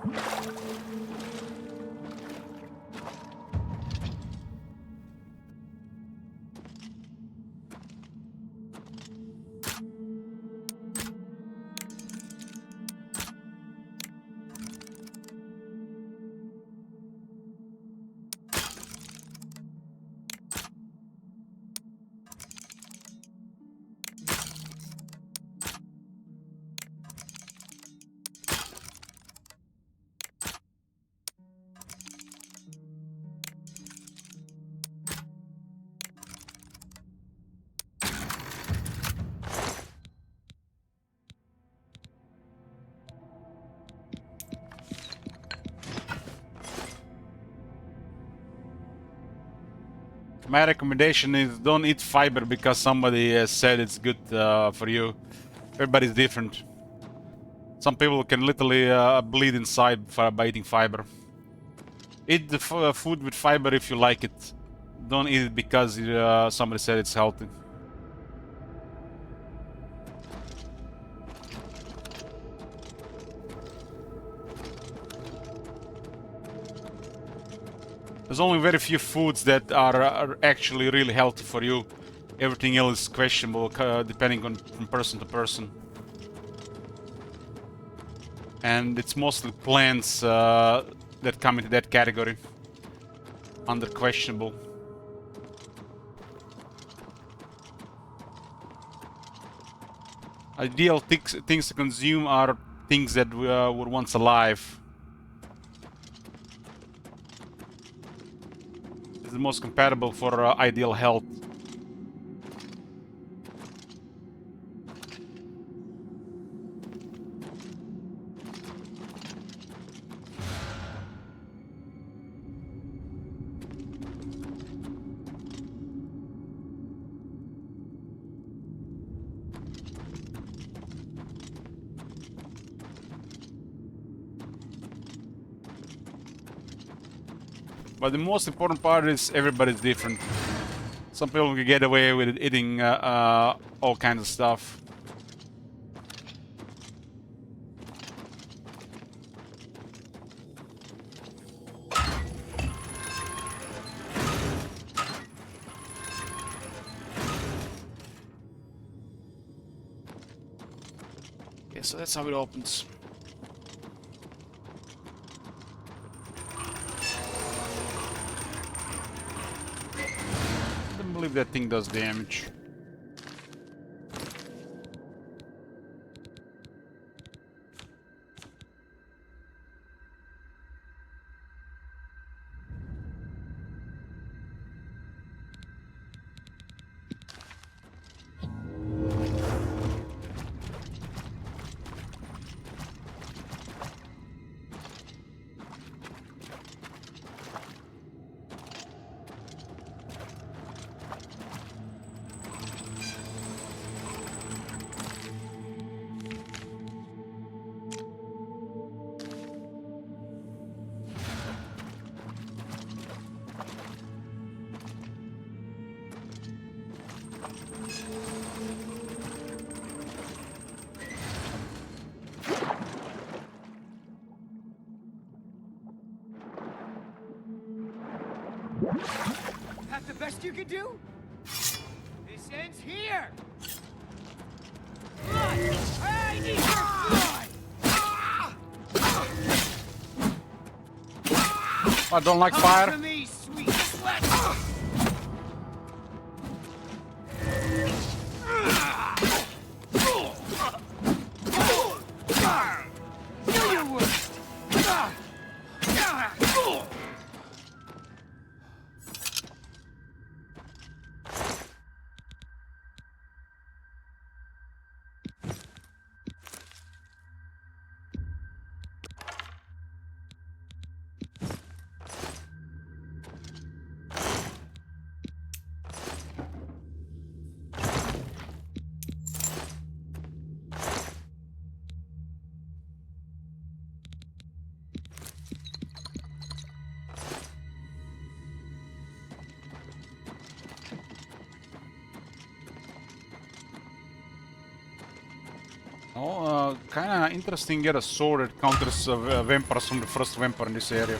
My recommendation is don't eat fiber because somebody said it's good for you. Everybody's different. Some people can literally bleed inside by eating fiber. Eat the food with fiber if you like it. Don't eat it because somebody said it's healthy. There's only very few foods that are actually really healthy for you. Everything else is questionable depending on from person to person. And it's mostly plants that come into that category. Under questionable. Ideal things to consume are things that were once alive. It's the most compatible for ideal health. But the most important part is everybody's different. Some people can get away with eating all kinds of stuff. Okay, so that's how it opens. I believe that thing does damage. That's the best you can do? This ends here! Blood! I need your blood! I don't like fire. Come to me, sweet sweat! Do your worst! Oh, kinda interesting get a sword that counters vampires from the first vampire in this area.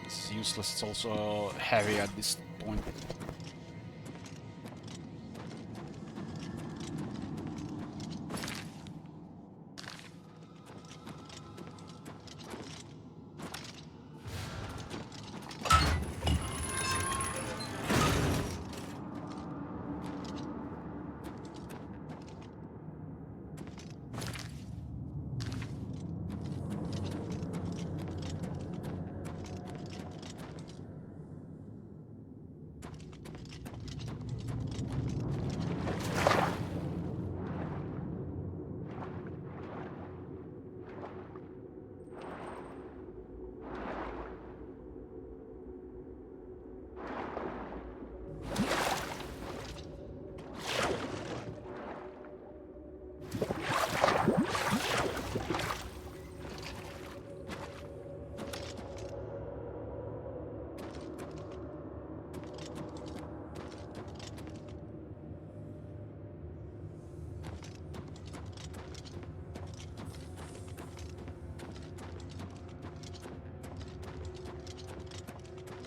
It's useless, it's also heavy at this point.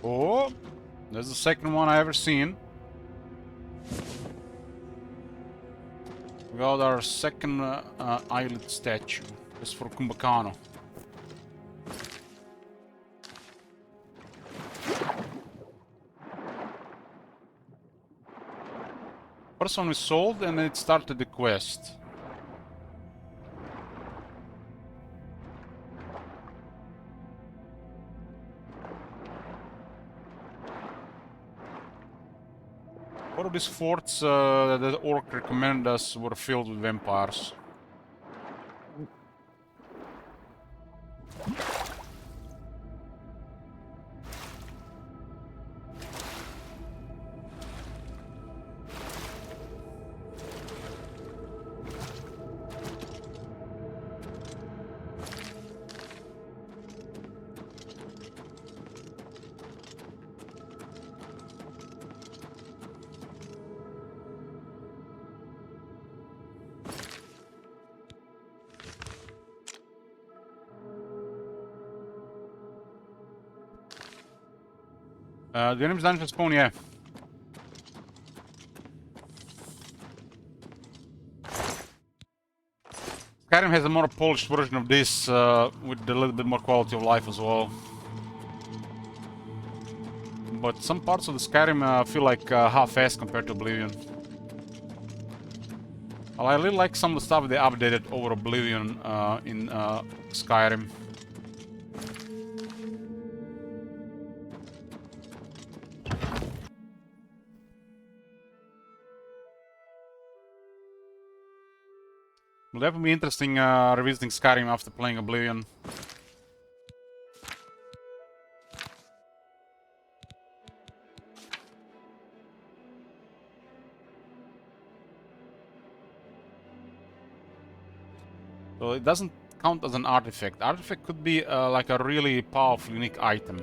Oh, that's the second one I ever seen. We got our second eyelid statue. This for Kumbhakano. First one we sold and it started the quest. All of these forts that the orc recommended us were filled with vampires. The enemy's dungeon spawn, yeah. Skyrim has a more polished version of this, with a little bit more quality of life as well. But some parts of the Skyrim feel like half-assed compared to Oblivion. Well, I really like some of the stuff they updated over Oblivion in Skyrim. It'll definitely be interesting revisiting Skyrim after playing Oblivion. So it doesn't count as an artifact. Artifact could be like a really powerful, unique item.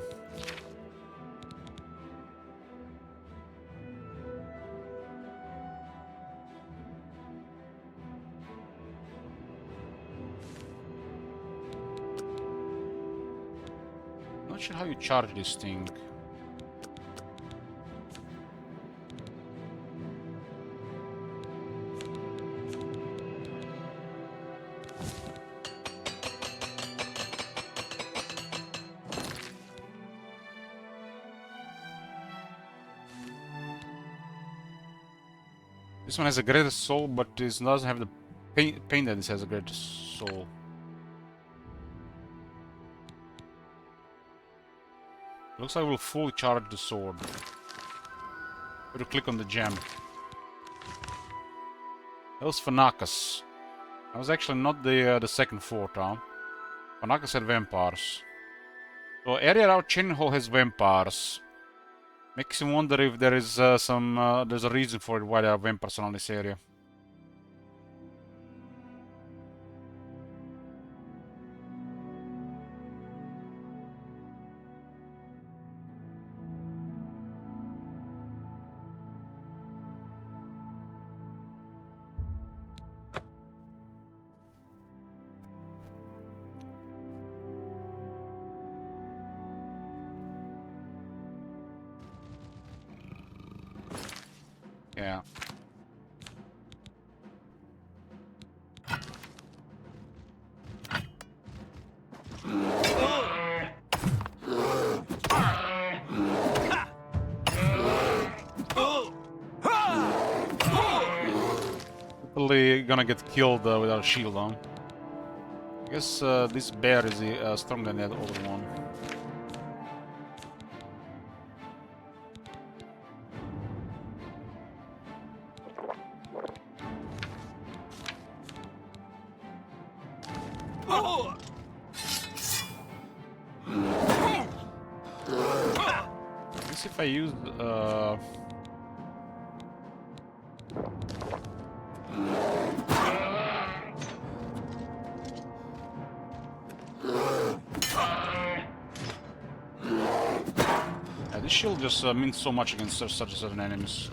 Not sure how you charge this thing. This one has a greater soul, but this doesn't have the pain that this has a greater soul. Looks like we'll fully charge the sword. Better click on the gem. That was Fanakas. That was actually not the second fort, huh? Fanakas had vampires. So area around Chain Hall has vampires. Makes you wonder if there is there's a reason for it why there are vampires around this area. Yeah. Probably gonna get killed without a shield on. I guess this bear is stronger than the other one. Let's see if I use this shield just means so much against such certain enemies.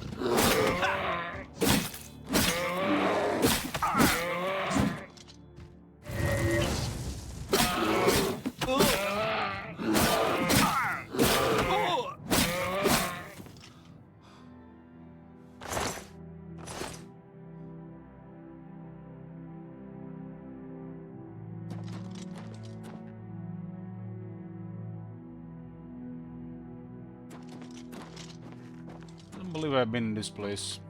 believe I've been in this place.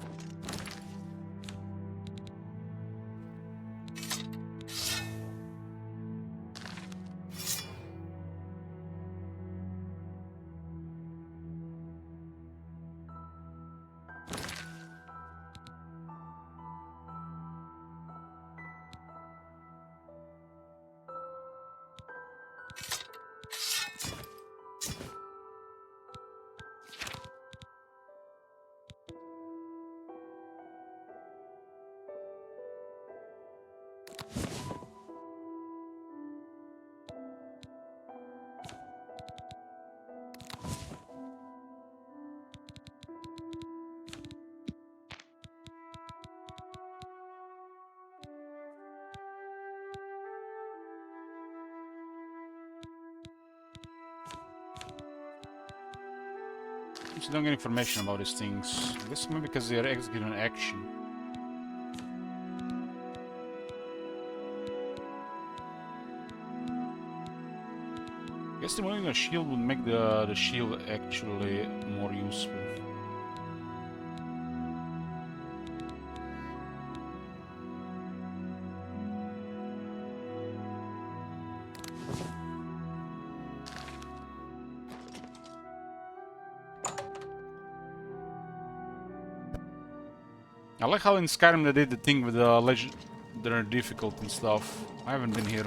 You don't get information about these things. I guess maybe because they are executing an action. I guess removing a shield would make the shield actually more useful. I like how in Skyrim they did the thing with the legendary difficulty and stuff. I haven't been here.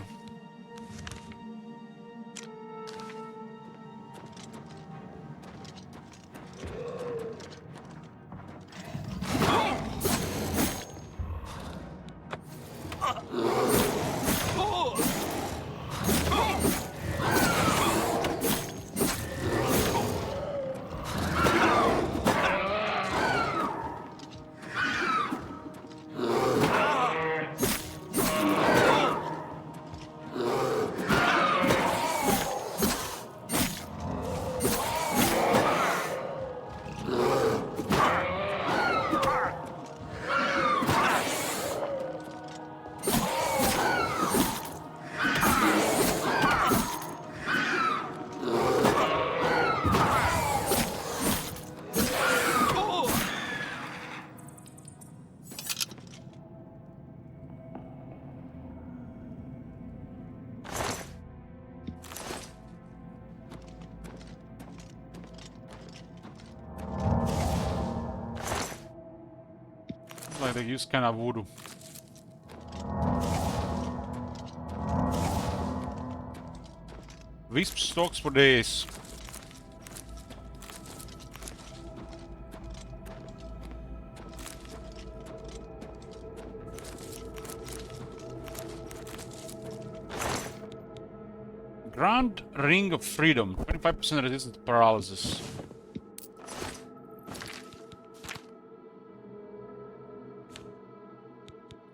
Like they use kind of voodoo. Wisp stalks for days. Grand Ring of Freedom. 25% resistance to paralysis.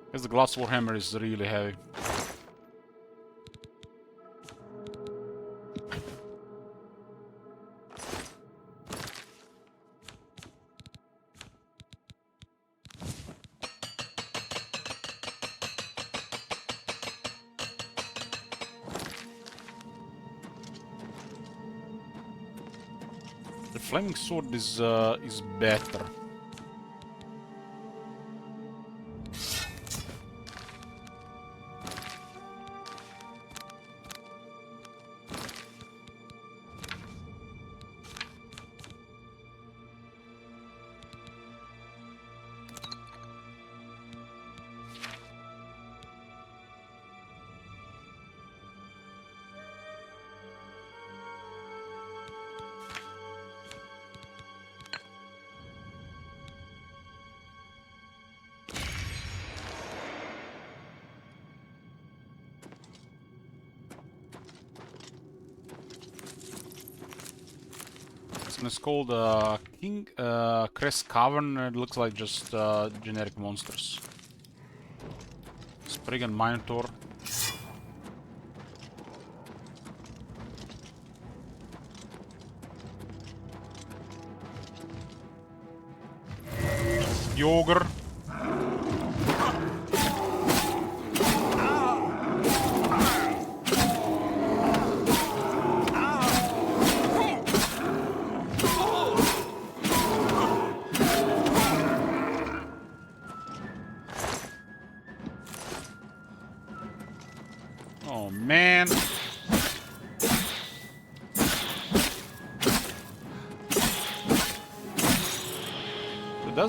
Because the glass warhammer is really heavy. The flaming sword is better. It's called King Crest Cavern. It looks like just generic monsters. Spriggan Minotaur. Yogurt.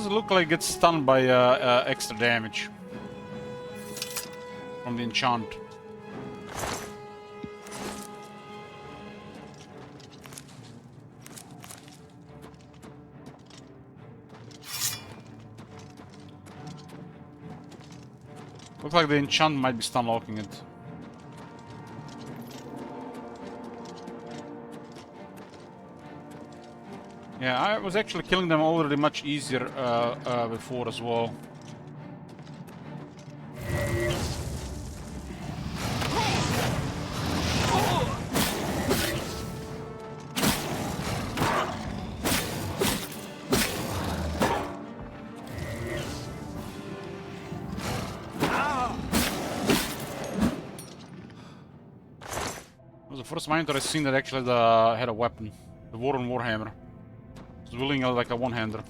does it look like it gets stunned by extra damage from the enchant? Looks like the enchant might be stun locking it. Yeah, I was actually killing them already much easier before as well. It was the first minotaur I've seen that actually had a weapon. The Warren Warhammer. It was wielding like a one-hander.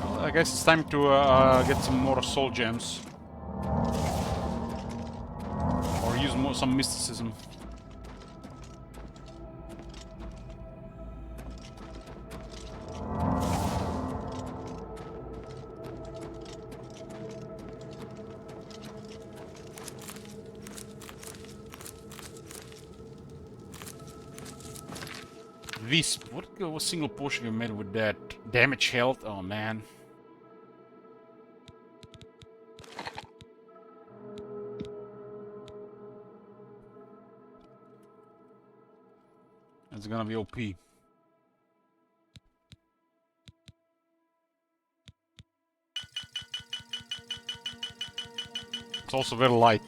Well, I guess it's time to get some more soul gems. Or use some mysticism. Wisp. What single potion you made with that? Damage health? Oh man. It's gonna be OP. It's also very light.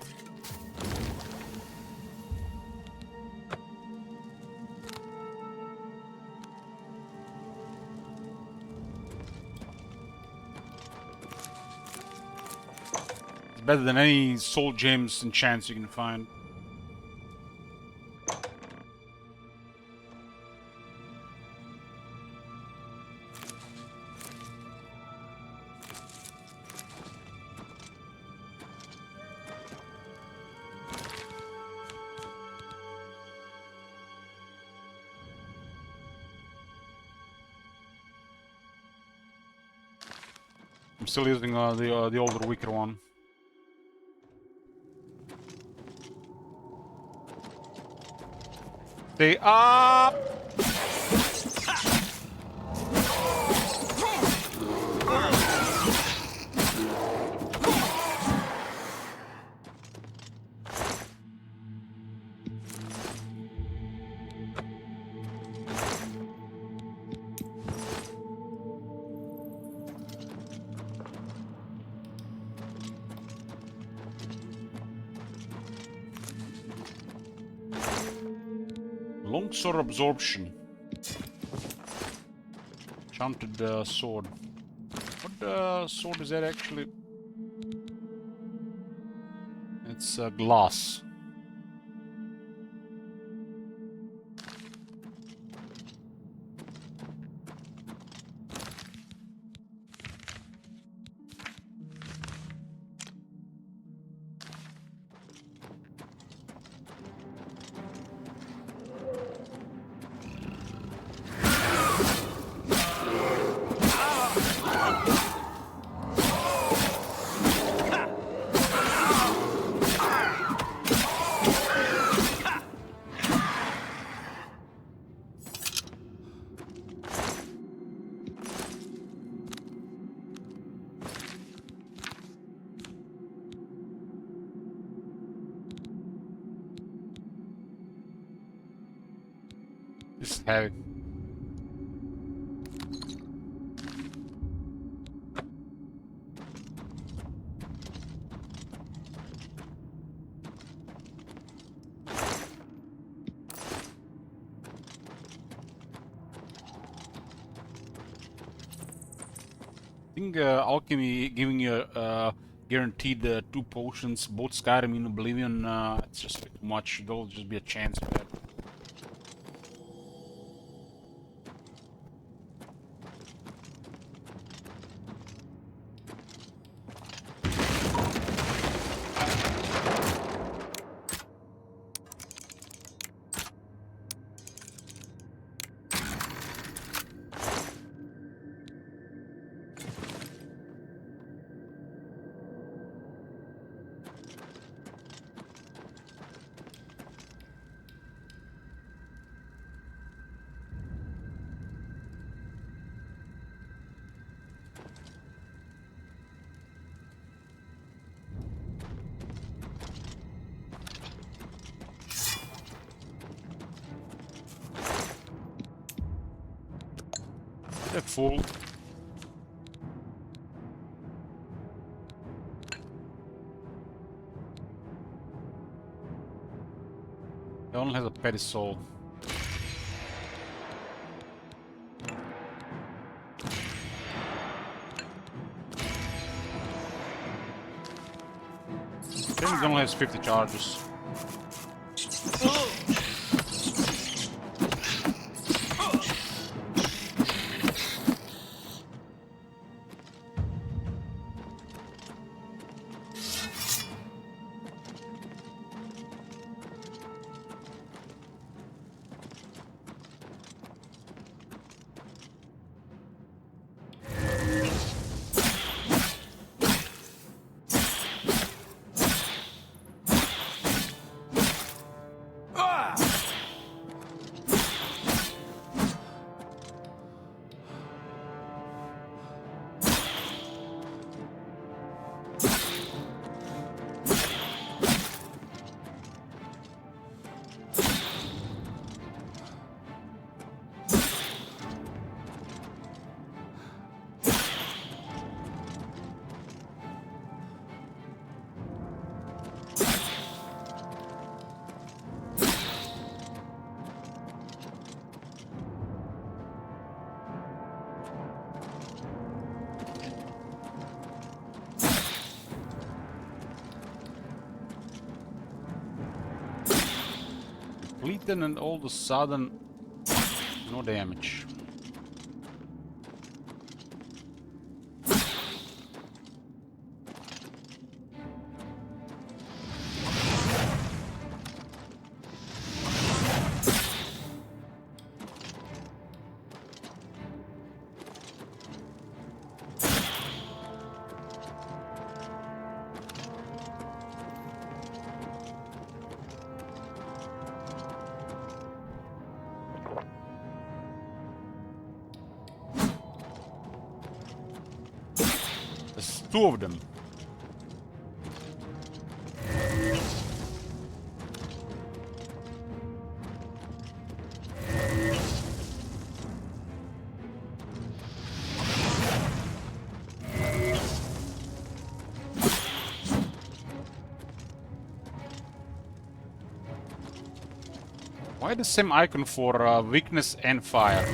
It's better than any soul gems and chance you can find. I'm still using the older, weaker one. Stay up! Longsword absorption. Enchanted sword. What sword is that actually? It's glass. This is heavy. I think alchemy giving you guaranteed 2 potions, both Skyrim and Oblivion, it's just too much. There'll just be a chance for that. They're full. He only has a petty soul. I think he only has 50 charges. Depleted and all of a sudden, no damage. There's two of them. Why the same icon for weakness and fire?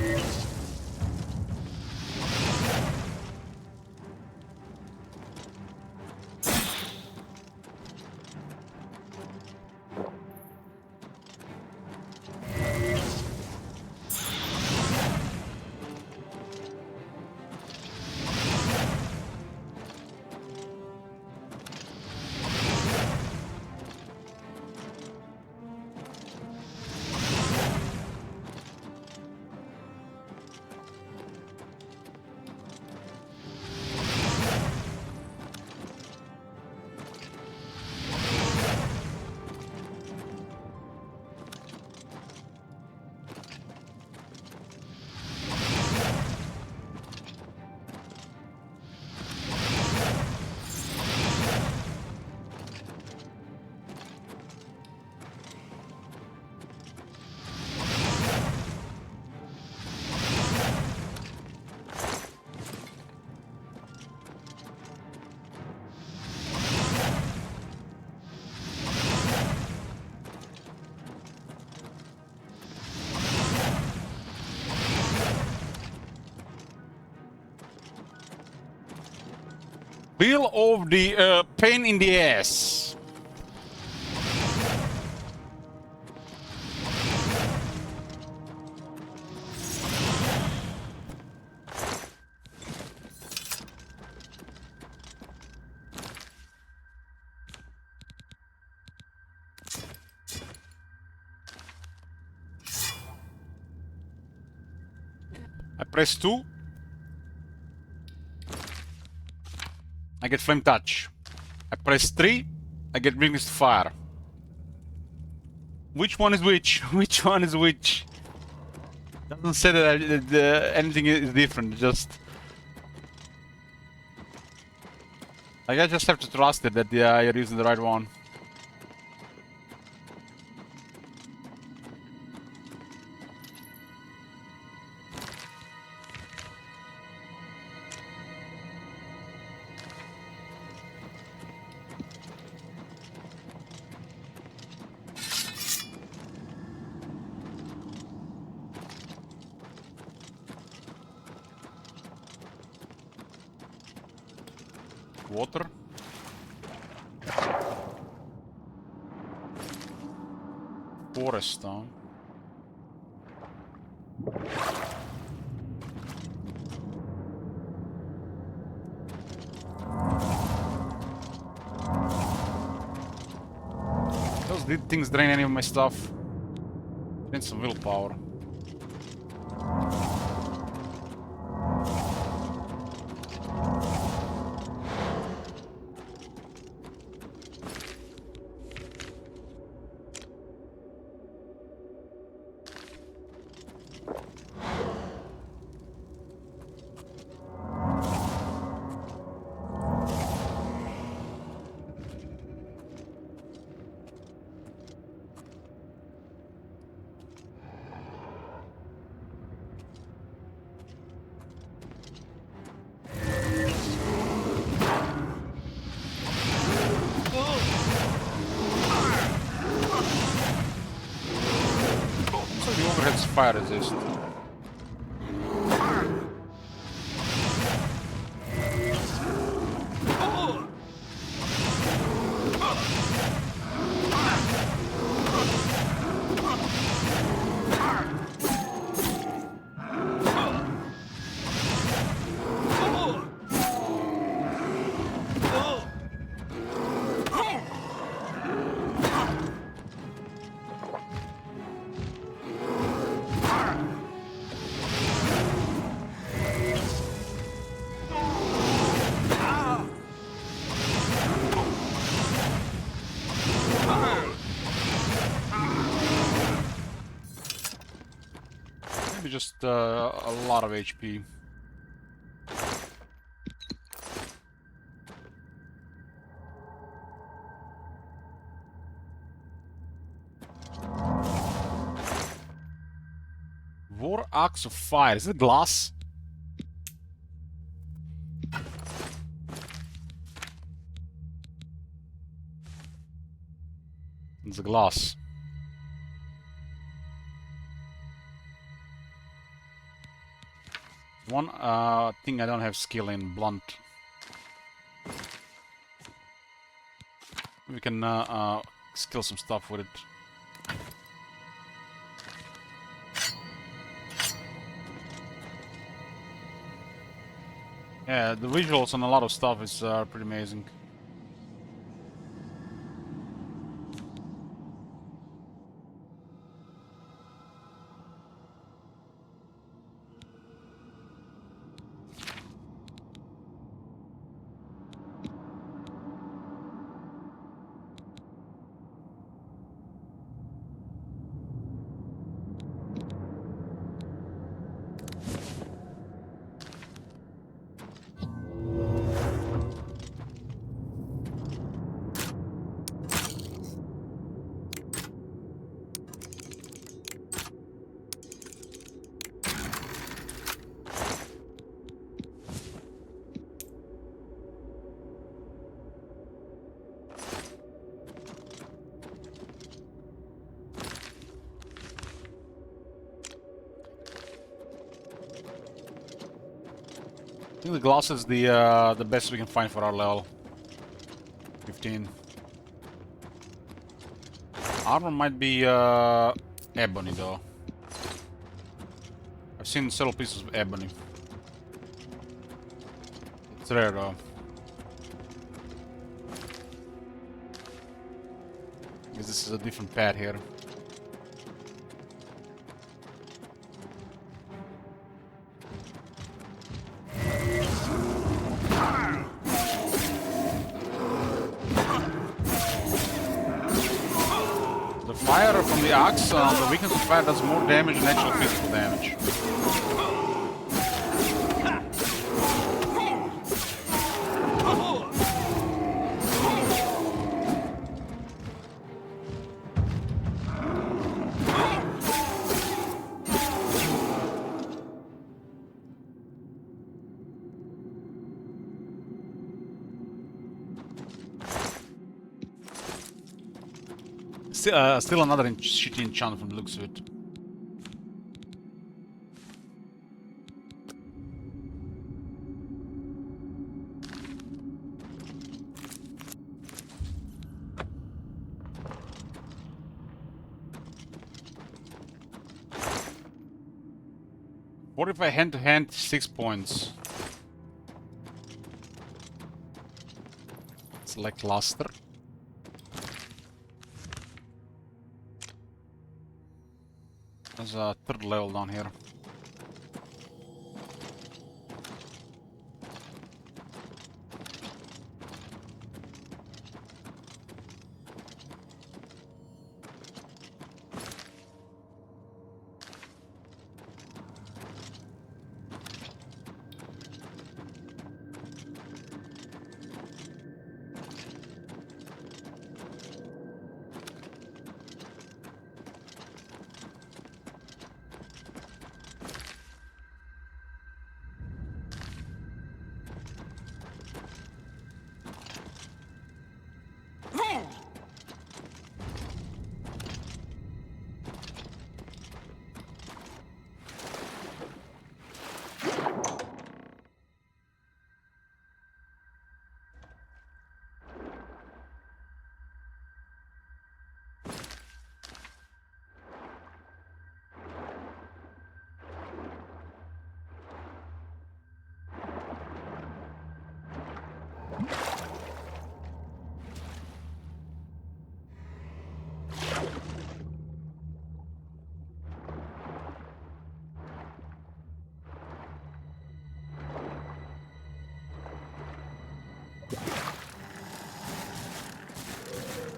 Bill of the pain in the ass. I press 2. I get flame touch. I press 3. I get weakness to fire. Which one is which? Which one is which? Doesn't say that anything is different. Just I just have to trust it that you're using the right one. Water. Forest, huh? Those things drain any of my stuff. Need some willpower. So the overhead's fire resist. Maybe just a lot of HP. War Axe of Fire. Is it glass? It's a glass. One thing I don't have skill in, blunt. We can skill some stuff with it. Yeah, the visuals on a lot of stuff is pretty amazing. I think the glass is the best we can find for our level. 15. Armor might be ebony though. I've seen several pieces of ebony. It's rare though. Because this is a different pad here. Fire from the axe on the weakness of fire does more damage than actual physical damage. Still another shitty enchant from the looks of it. What if I hand-to-hand 6 points? It's like lackluster. There's a 3rd level down here.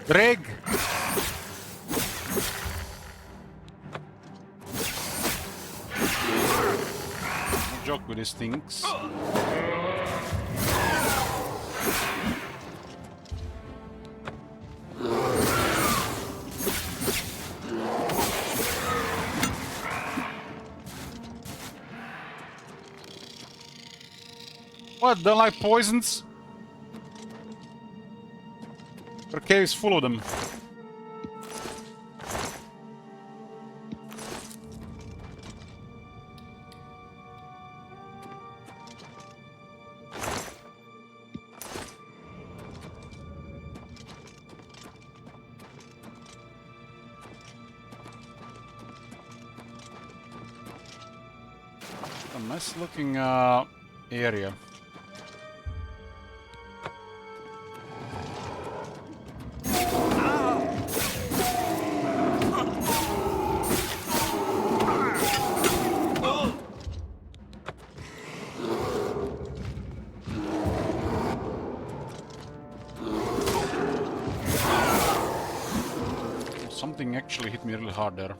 Greg! Don't joke with these things. What, don't like poisons? Our cave is full of them. A nice looking area. Something actually hit me really hard there.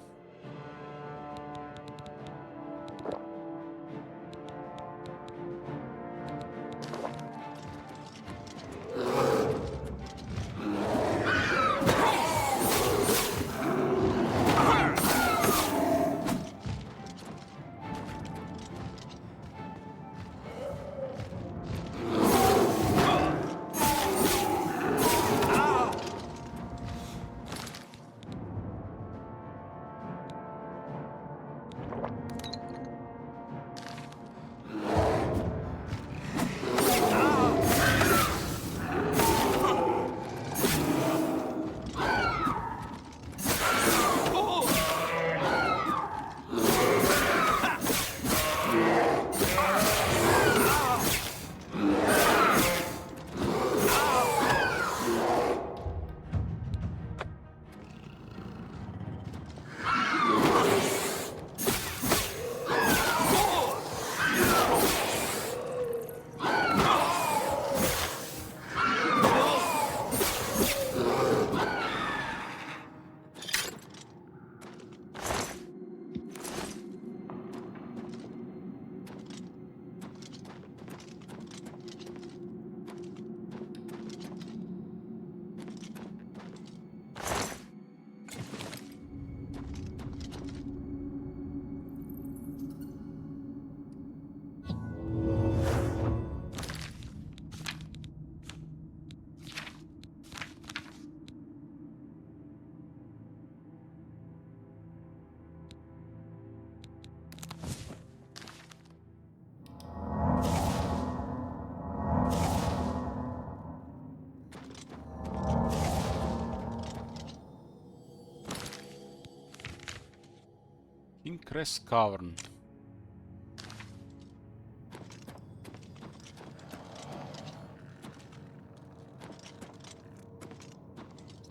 Crest Cavern.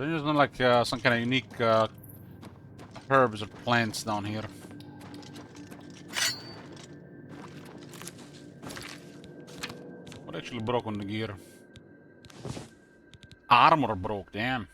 So there's not like some kind of unique herbs or plants down here. What actually broke on the gear? Armor broke, damn.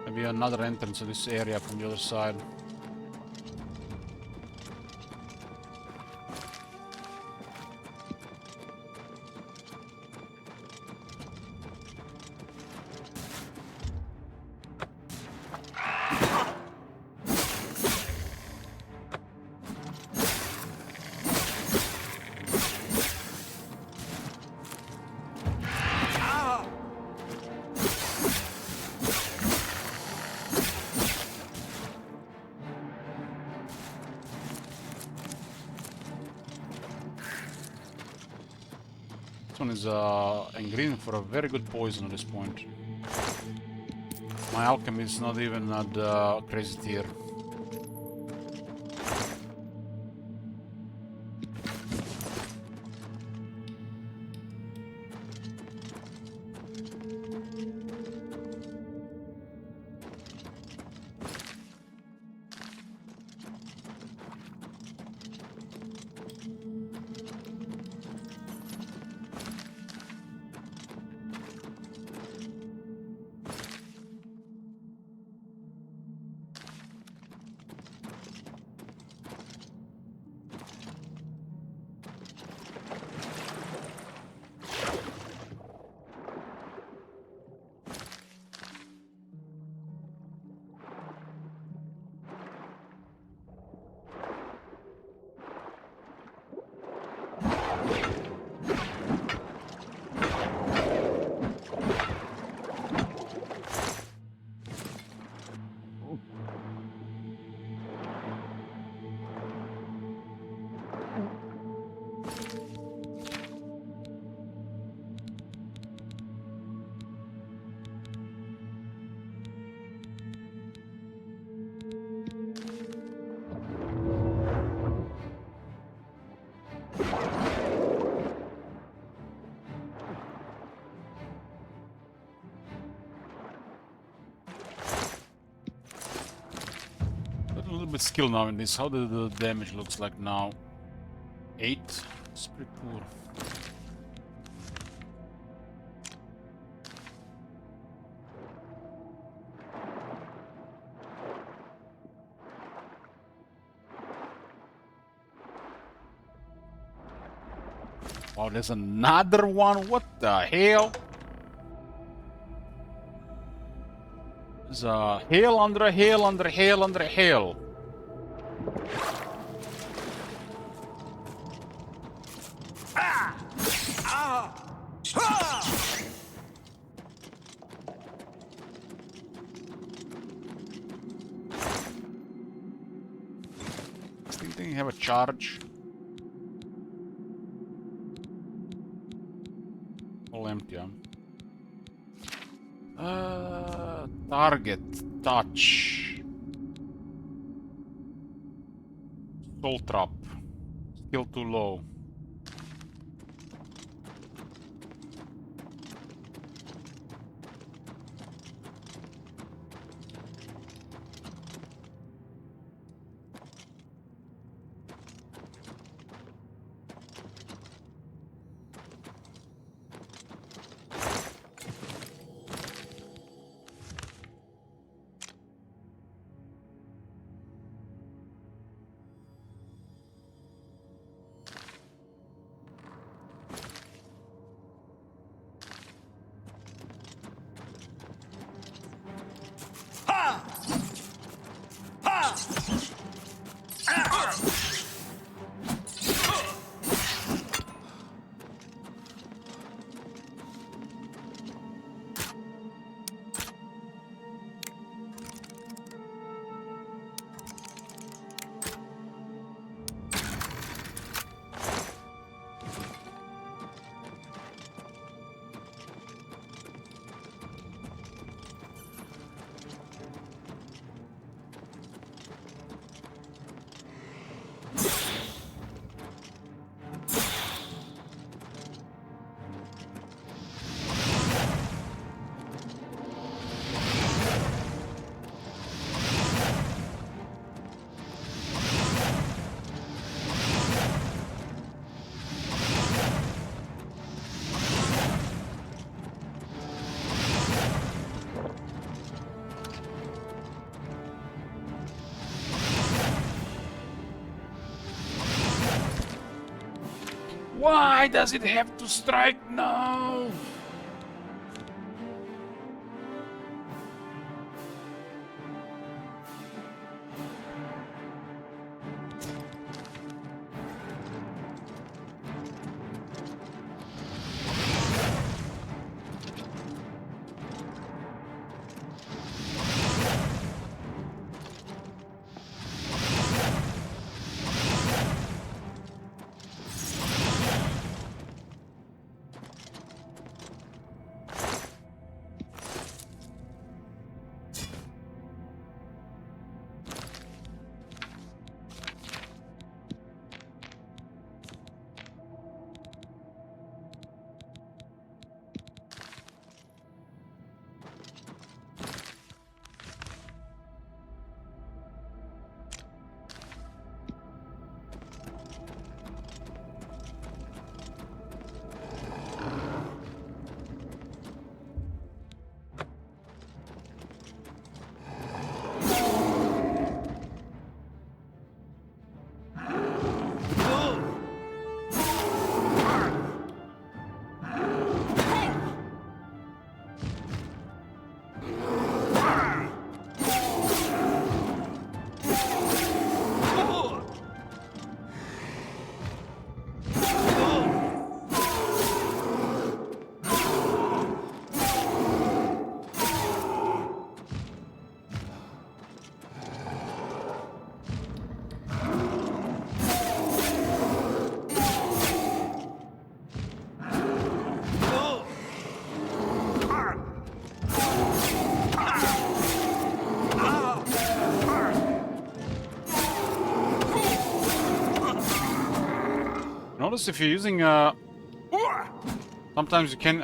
Maybe another entrance to this area from the other side. This one is ingredient for a very good poison at this point. My alchemy is not even at crazy tier. A little bit skill now in this. How the damage looks like now? 8? It's pretty poor. Wow, there's another one. What the hell? There's a hail under a hail under a hail under a hail. Think you have a charge? All empty, huh? Target. Touch. Soul trap. Skill too low. Why does it have to strike now? Notice if you're using sometimes you can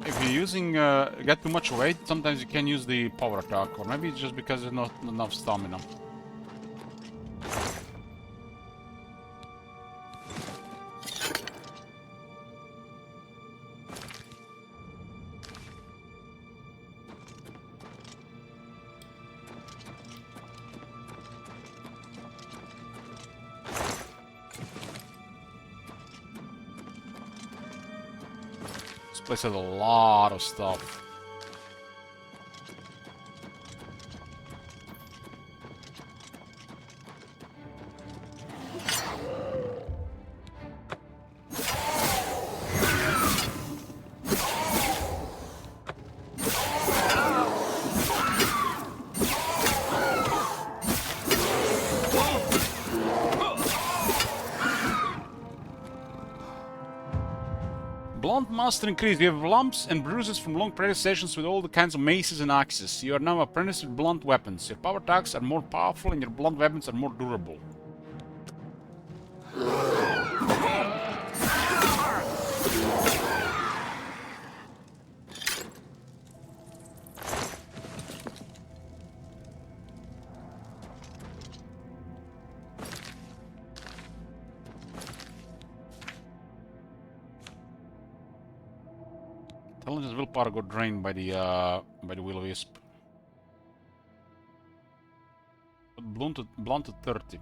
if you're using get too much weight, sometimes you can use the power attack, or maybe it's just because there's not enough stamina. This place has a lot of stuff. Blunt master increased. You have lumps and bruises from long practice sessions with all the kinds of maces and axes. You are now apprenticed with blunt weapons. Your power attacks are more powerful and your blunt weapons are more durable. Intelligence willpower got drained by the will-o-wisp. Blunted 30.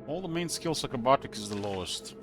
All the main skills, acrobatics is the lowest.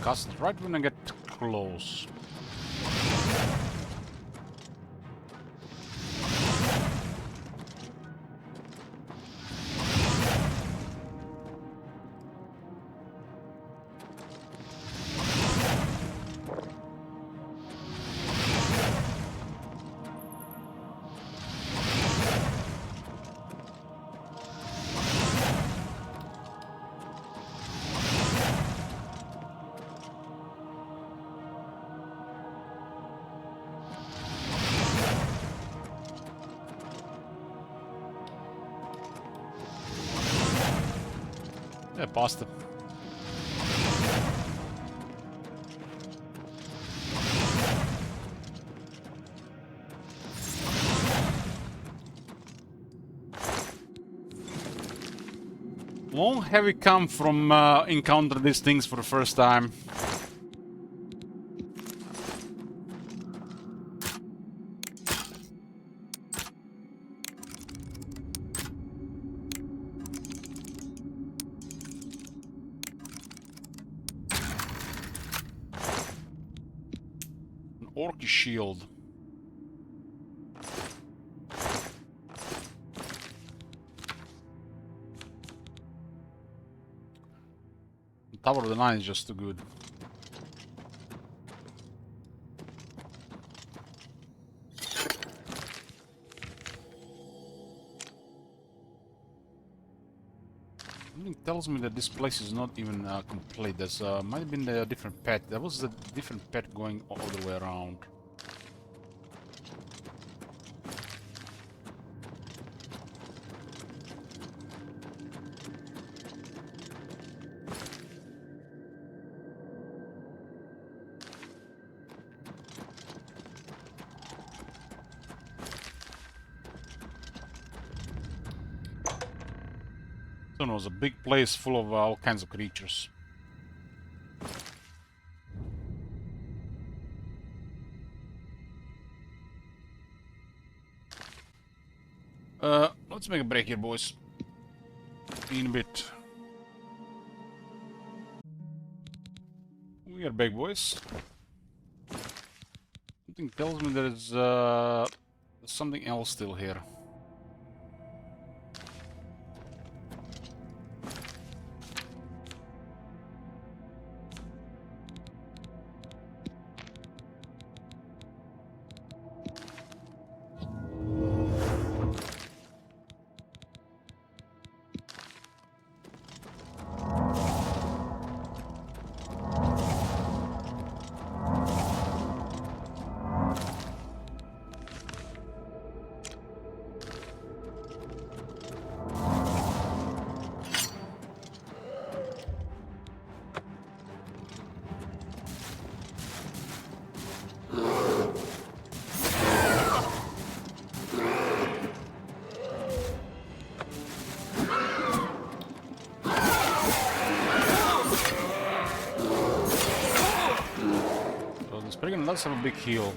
cast it right when I get close. Yeah, pasta. Long have we come from encounter these things for the first time? An orky shield. The Tower of the Nine is just too good. Something tells me that this place is not even complete. There's might have been a different pet. There was a different pet going all the way around. It was a big place full of all kinds of creatures. Let's make a break here, boys. In a bit. We are back, boys. Something tells me there's something else still here. Spriggan does have a big heal.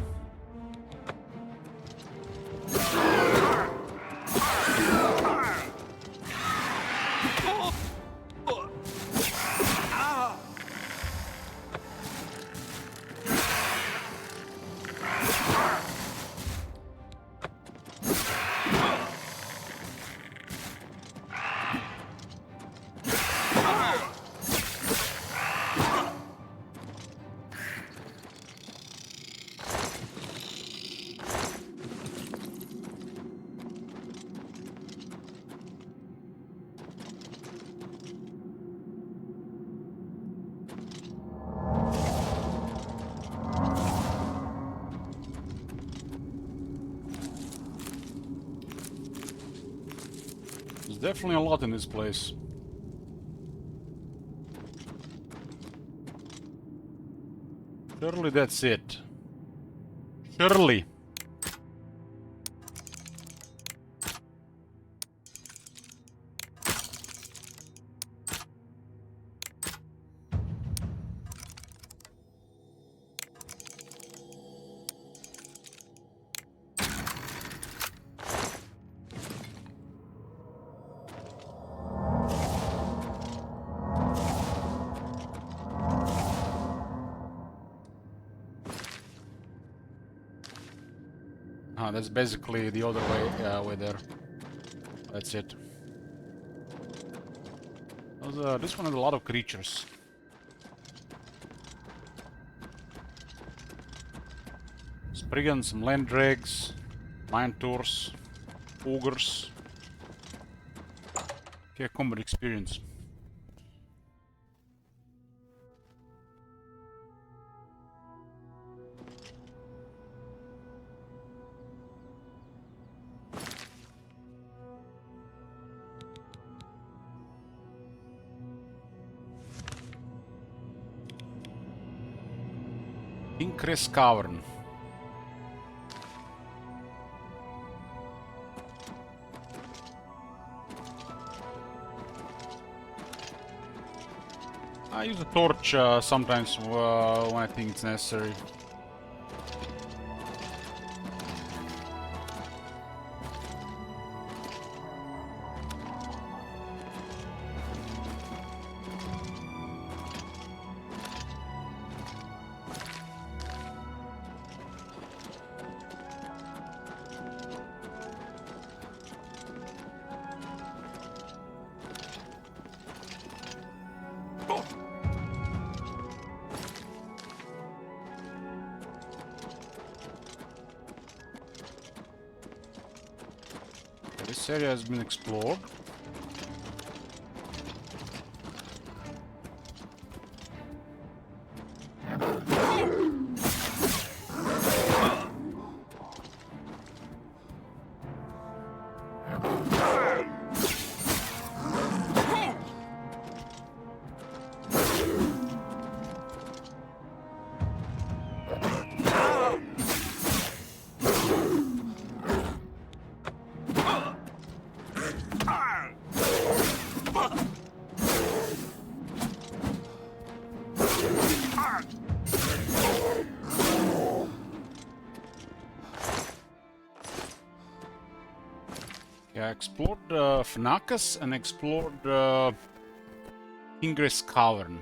There's definitely a lot in this place. Surely that's it. Surely. That's basically the other way there. That's it. This one has a lot of creatures. Spriggans, some land dregs, minotaurs, ogres. Okay, combat experience. Increase Cavern. I use a torch sometimes when I think it's necessary. This area has been explored. Yeah, I explored Fnakas and explored Ingress Cavern.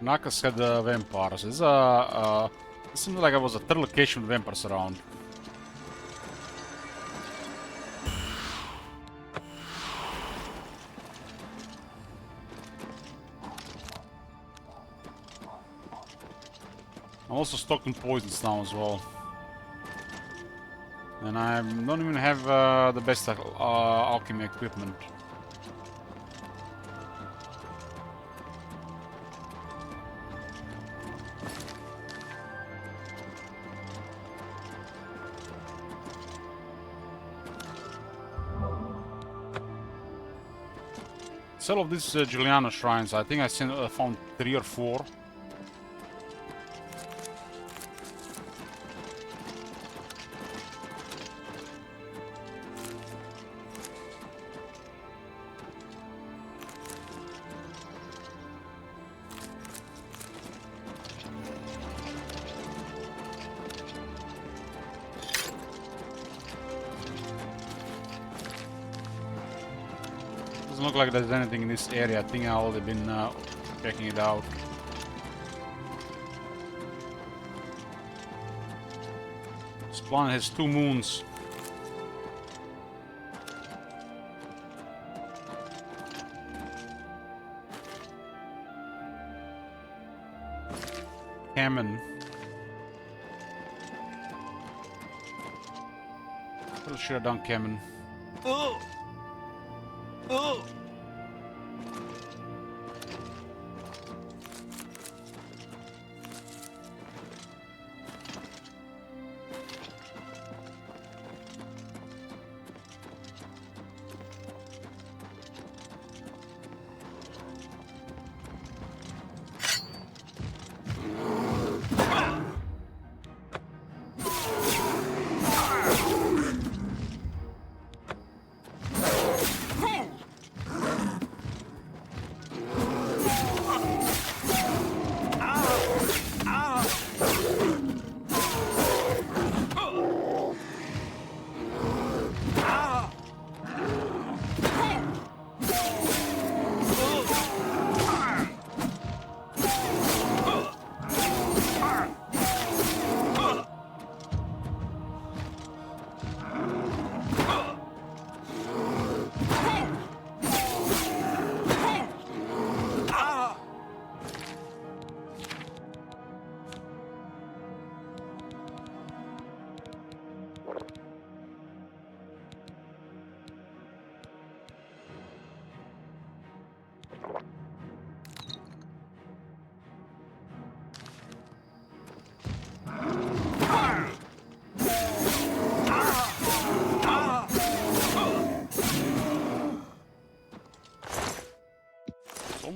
Nakas had vampires. It seems like there was a third location with vampires around. I'm also stocking poisons now as well. And I don't even have the best alchemy equipment. Some of these Juliana shrines, I think I found 3 or 4. Doesn't look like there's anything in this area. I think I've already been checking it out. This planet has 2 moons. Kamen. What should have done, Kamen? Oh! Oh!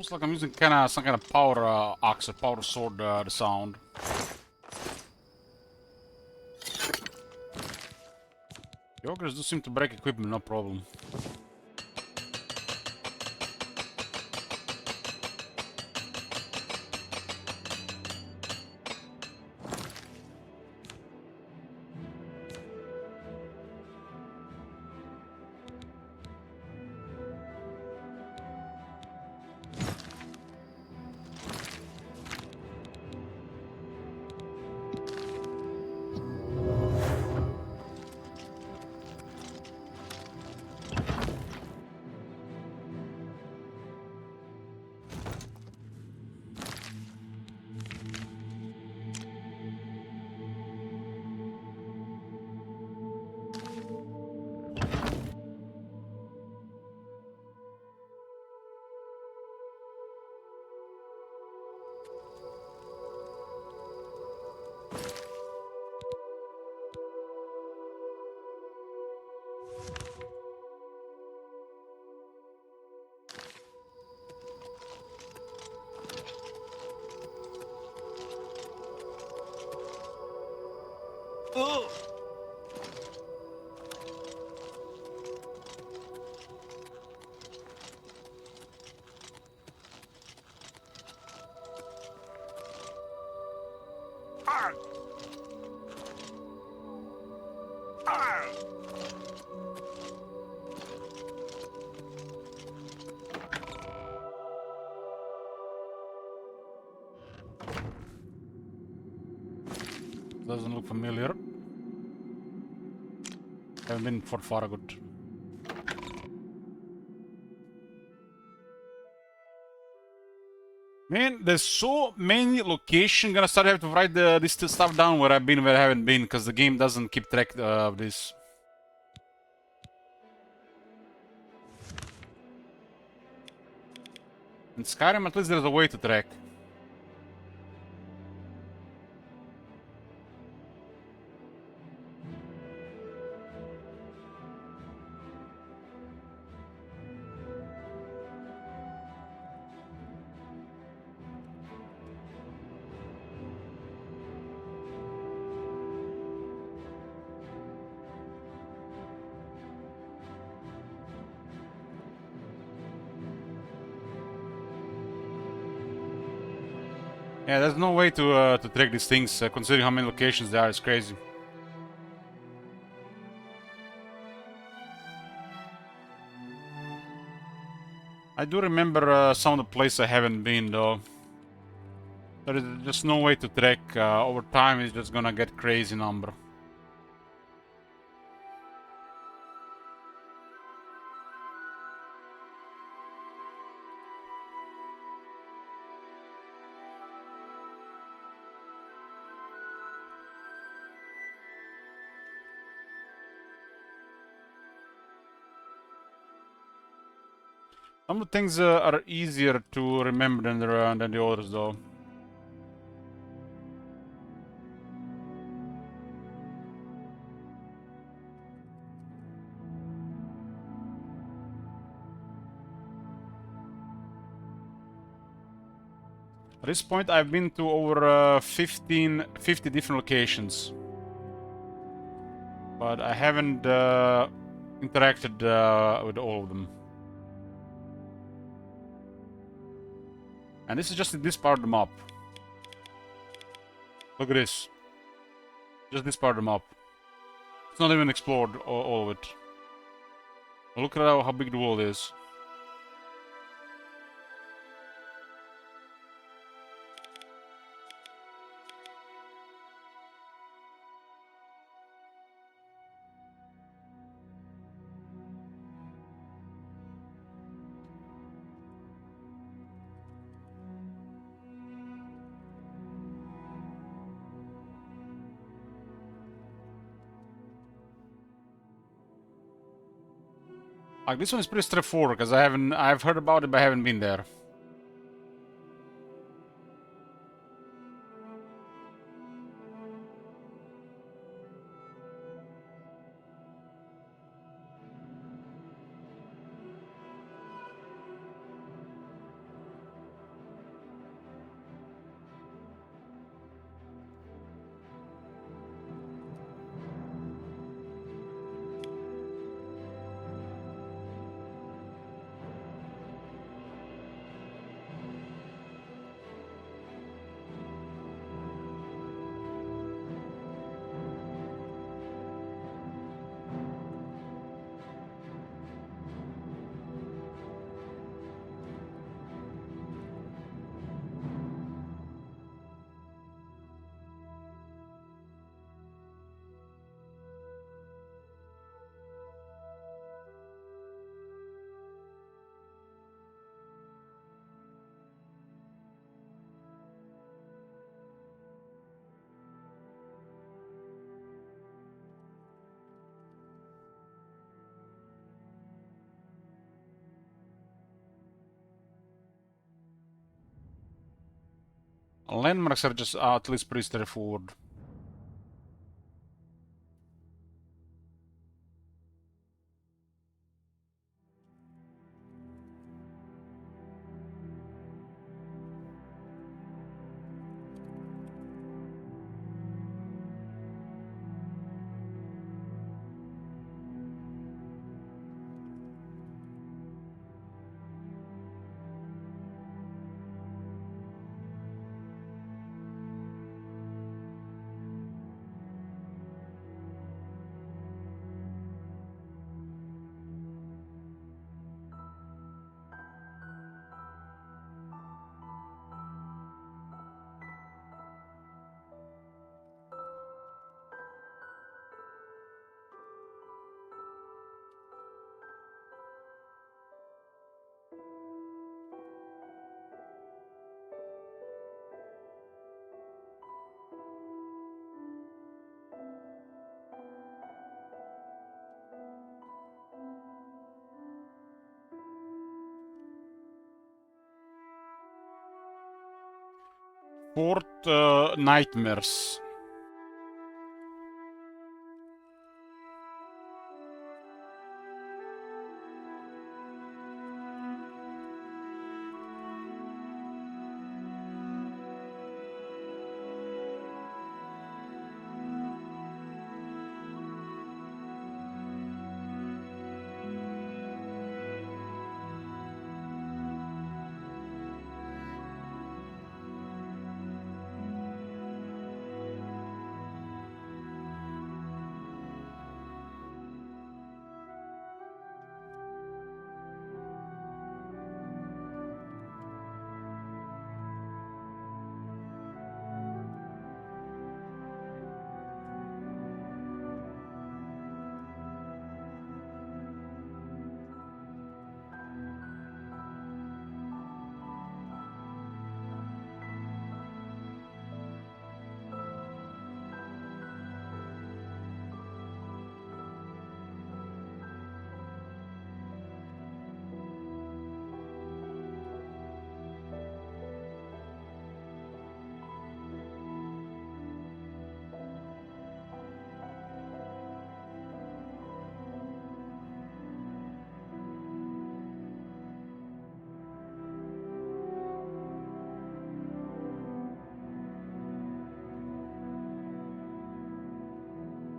Almost like I'm using some kind of power axe or power sword, the sound. The ogres do seem to break equipment, no problem. Oh! Doesn't look familiar. Haven't been for Farragut. Man, there's so many locations. Gonna start having to write this stuff down where I've been, where I haven't been, because the game doesn't keep track of this. In Skyrim, at least there's a way to track. Yeah, there's no way to track these things, considering how many locations there are. It's crazy. I do remember some of the places I haven't been, though. There is just no way to track. Over time, it's just gonna get crazy number. Some of the things are easier to remember than the others, though. At this point, I've been to over 50 different locations. But I haven't interacted with all of them. And this is just this part of the map. Look at this. Just this part of the map. It's not even explored, all of it. Look at how big the world is. Like, this one is pretty straightforward, because I've heard about it, but I haven't been there. Landmarks are just at least pretty straightforward. Fort Nightmares.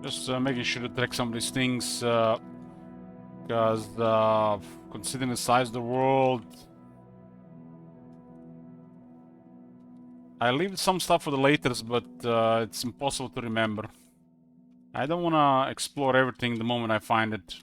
Just making sure to track some of these things, because considering the size of the world, I leave some stuff for the laters, but it's impossible to remember. I don't want to explore everything the moment I find it.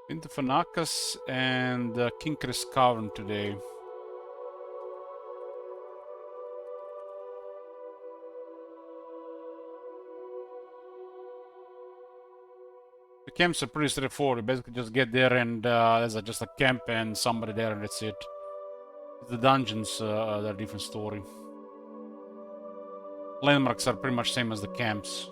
Into Fanakas and Kinker's Cavern today. The camps are pretty straightforward. You basically just get there and there's just a camp and somebody there and that's it. The dungeons are a different story. Landmarks are pretty much same as the camps.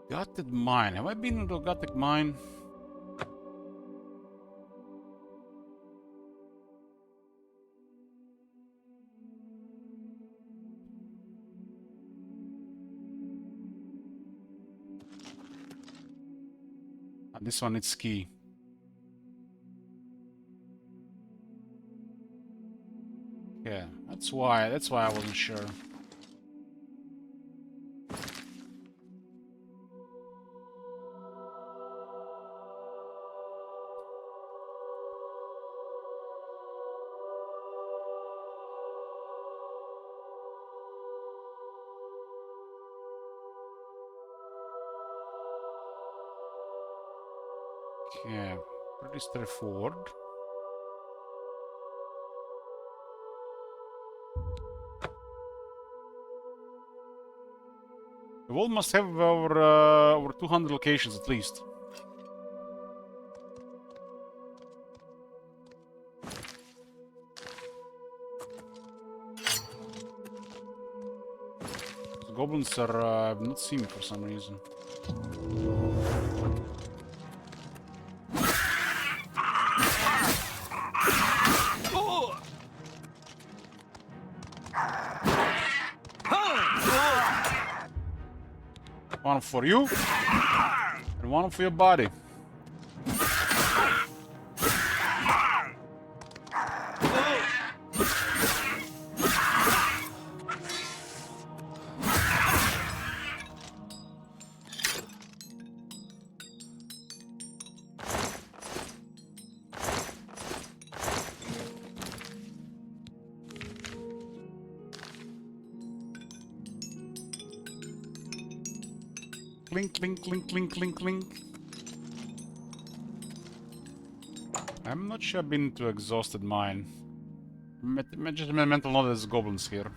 Gothic mine. Have I been into a Gothic mine? This one needs key. Yeah, that's why I wasn't sure. Yeah, pretty straightforward. The world must have over 200 locations at least. The goblins are I've not seen for some reason. One for you, and one for your body. Clink, clink, clink, clink, clink, clink. I'm not sure I've been to Exhausted Mine. Just a mental note there's goblins here.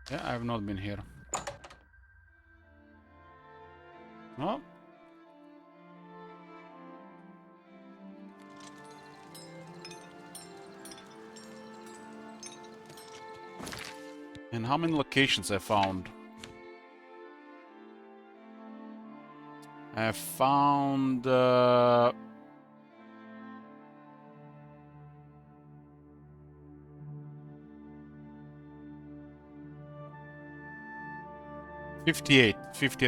Yeah, I have not been here. No. And how many locations I found? I found 58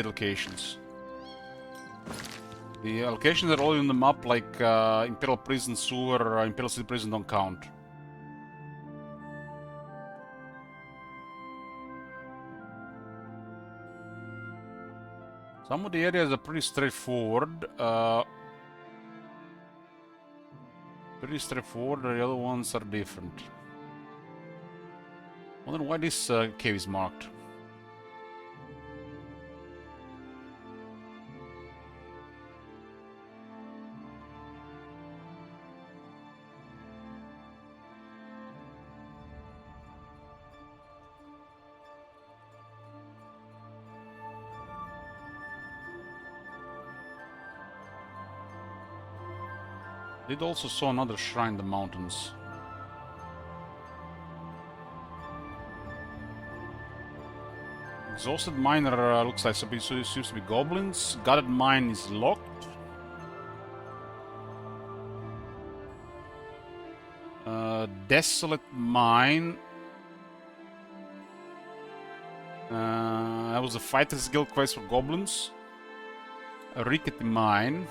locations. The locations that are all in the map, like Imperial Prison, Sewer, or Imperial City Prison, don't count. Some of the areas are pretty straightforward. The other ones are different. I wonder why this cave is marked. Did also saw another shrine in the mountains. Exhausted Miner looks like it seems to be goblins. Guarded Mine is locked. Desolate Mine. That was a Fighters Guild quest for goblins. A Rickety Mine.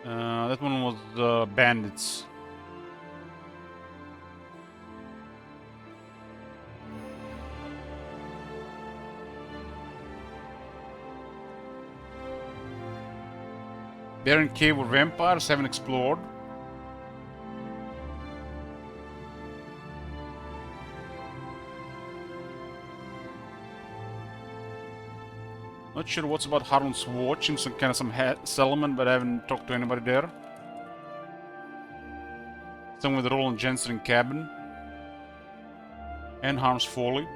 That one was bandits. Barren Cave where vampires haven't explored. Not sure what's about Harlan's Watch. Seems some kind of some settlement, but I haven't talked to anybody there. Some with Roland Jensen cabin. And Harm's Folly.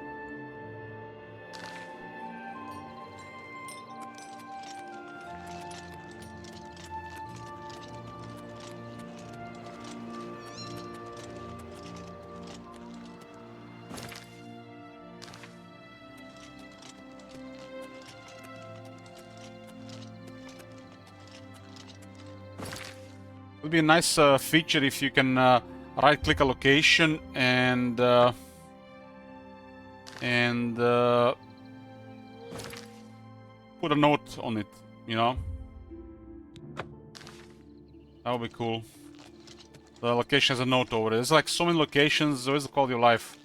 Would be a nice feature if you can right-click a location and put a note on it, you know? That would be cool. The location has a note over it. There's like so many locations. Where's the quality of life?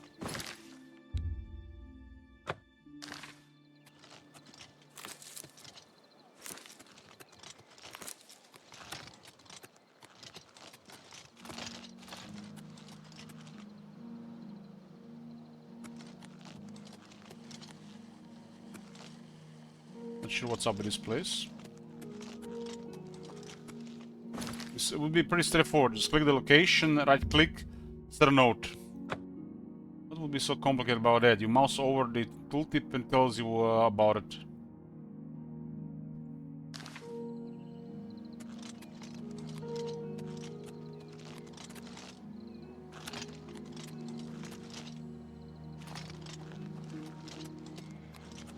Not sure what's up with this place. It would be pretty straightforward. Just click the location, right click, set a note. What would be so complicated about that? You mouse over the tooltip and tells you about it.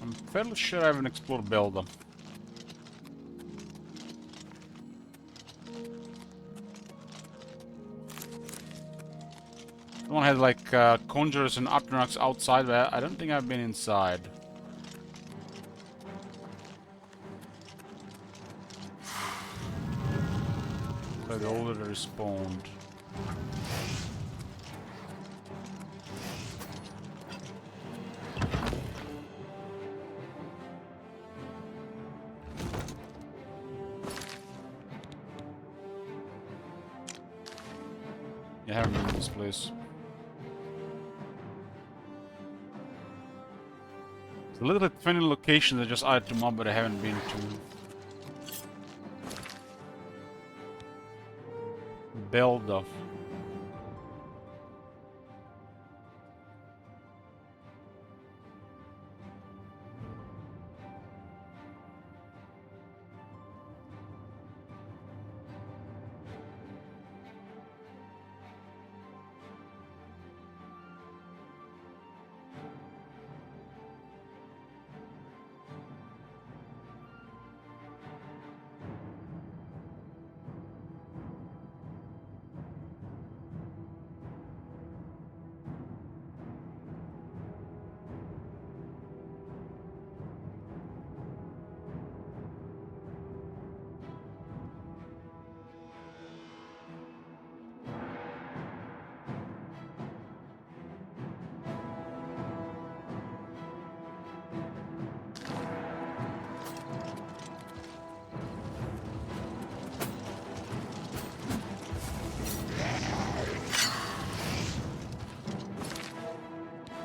I'm fairly sure I haven't explored Belda. One had like conjurers and Atronachs outside, but I don't think I've been inside. But the older they respawned. Yeah, I haven't been in this place. So literally 20 locations I just added to mob, but I haven't been to. Belda.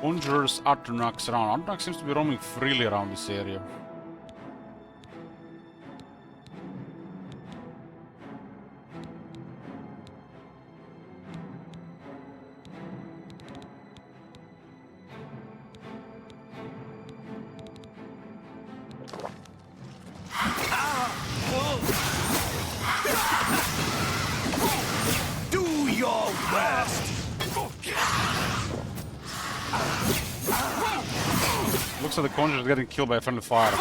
Conjurers, Atronachs around. Atronach seems to be roaming freely around this area. Do your best. Looks like the conjurers getting killed by a friendly fire.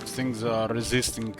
Things are resisting.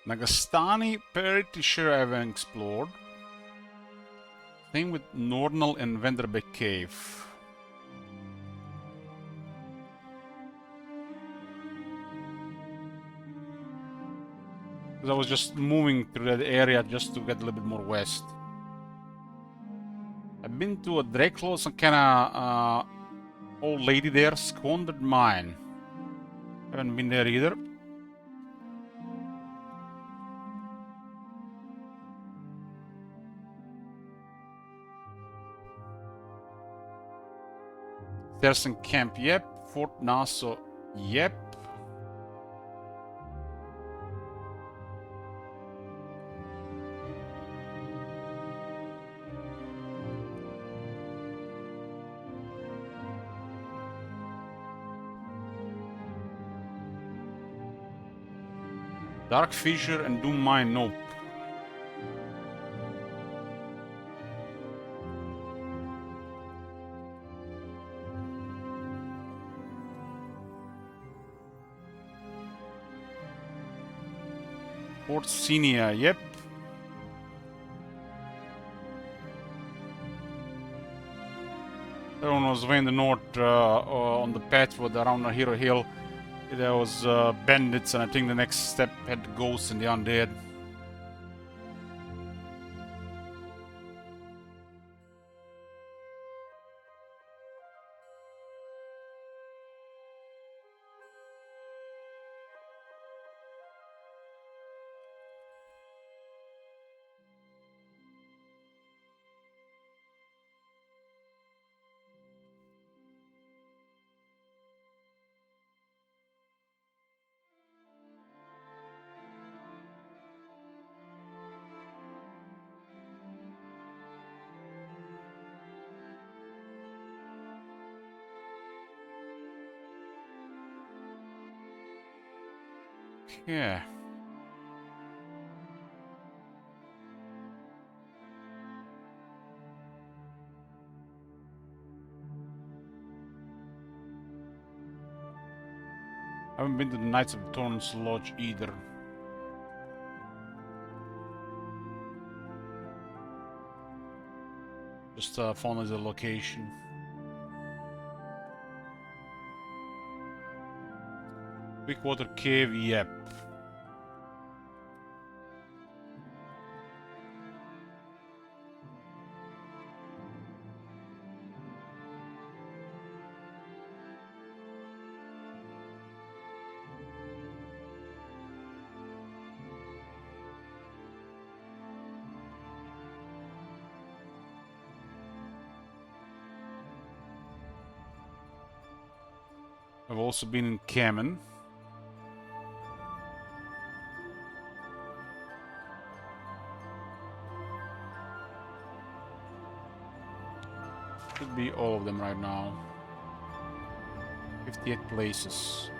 Nagastani, pretty sure I haven't explored. Same with Nornal and Venderbeck Cave. Because I was just moving through that area just to get a little bit more west. I've been to a Dracula, some kinda old lady there, Squandered Mine. Haven't been there either. Thersen Camp, yep. Fort Nassau, yep. Dark Fissure and Doom Mine, nope. Fort Senia, yep. That one was way in the north on the path with around the Hero Hill. There was bandits, and I think the next step had the ghosts and the undead. Yeah. I haven't been to the Knights of Thorns Lodge either. Just found the location. Quickwater Cave, yep. I've also been in Kamen. Should be all of them right now. 58 places.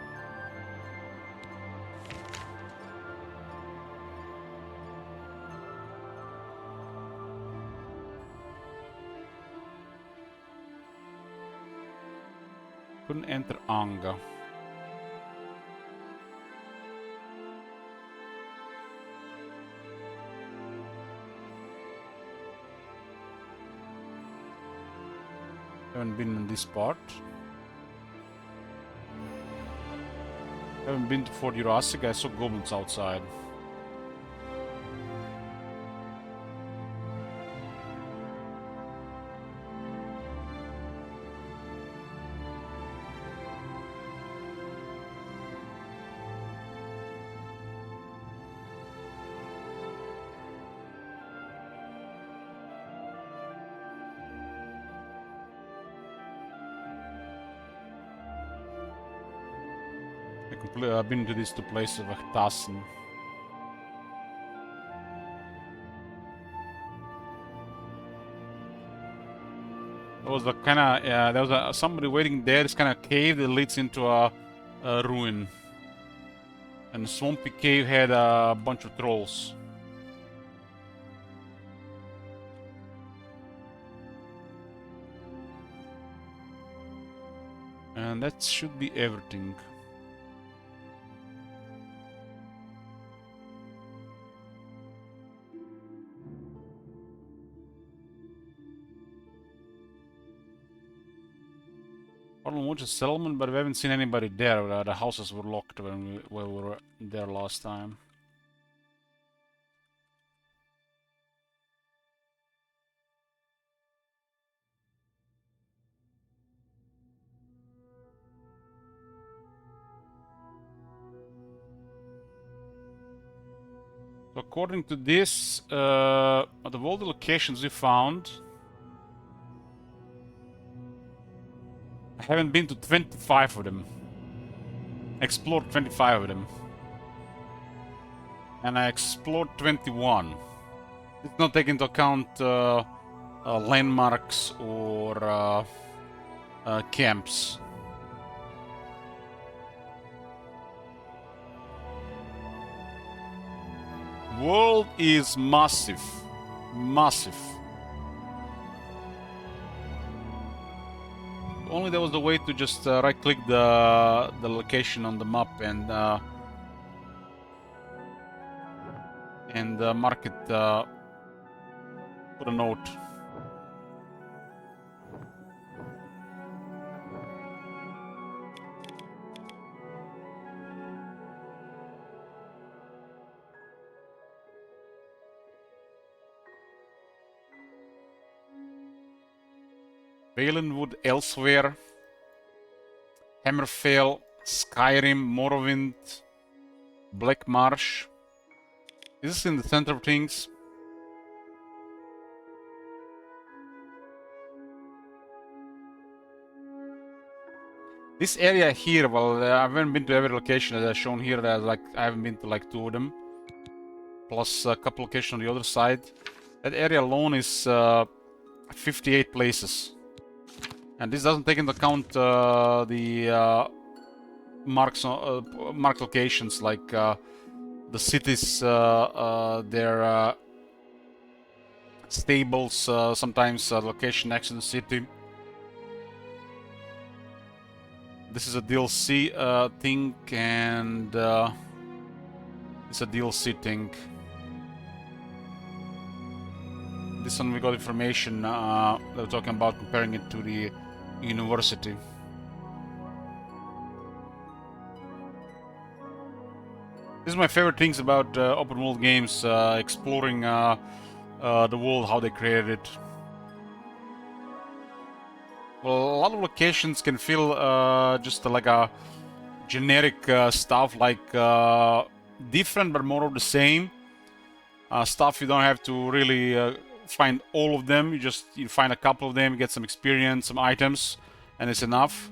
Couldn't enter Anga. Haven't been in this part. Haven't been to Fort Jurassic. I saw goblins outside. I've been to these two places of Tassen. There was a kind of there was somebody waiting there. This kind of cave that leads into a ruin, and the swampy cave had a bunch of trolls. And that should be everything. Problem was a settlement, but we haven't seen anybody there. The houses were locked when we were there last time. So according to this, out of all the locations we found, I haven't been to 25 of them. Explored 25 of them. And I explored 21. It's not taking into account landmarks or camps. World is massive. Massive. Only there was a way to just right-click the location on the map and mark it, put a note. Valenwood elsewhere. Hammerfell, Skyrim, Morrowind, Black Marsh. Is this in the center of things? This area here, well, I haven't been to every location that's shown here. Like I haven't been to like 2 of them, plus a couple locations on the other side. That area alone is 58 places, and this doesn't take into account the marked locations like the cities, their stables, sometimes location next to the city. This is a DLC thing, and it's a DLC thing. This one we got information they were talking about comparing it to the university. This is my favorite things about open world games, exploring the world, how they created it. Well, a lot of locations can feel just like a generic stuff, like different but more of the same. Stuff you don't have to really find all of them. You find a couple of them, get some experience, some items, and it's enough.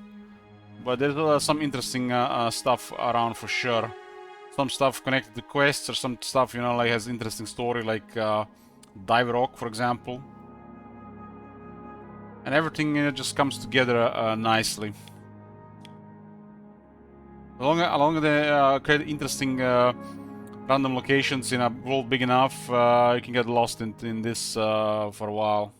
But there's some interesting stuff around for sure. Some stuff connected to quests, or some stuff, you know, like has interesting story, like Dive Rock, for example. And everything just comes together nicely. Along with the create interesting random locations in a world big enough, you can get lost in this for a while.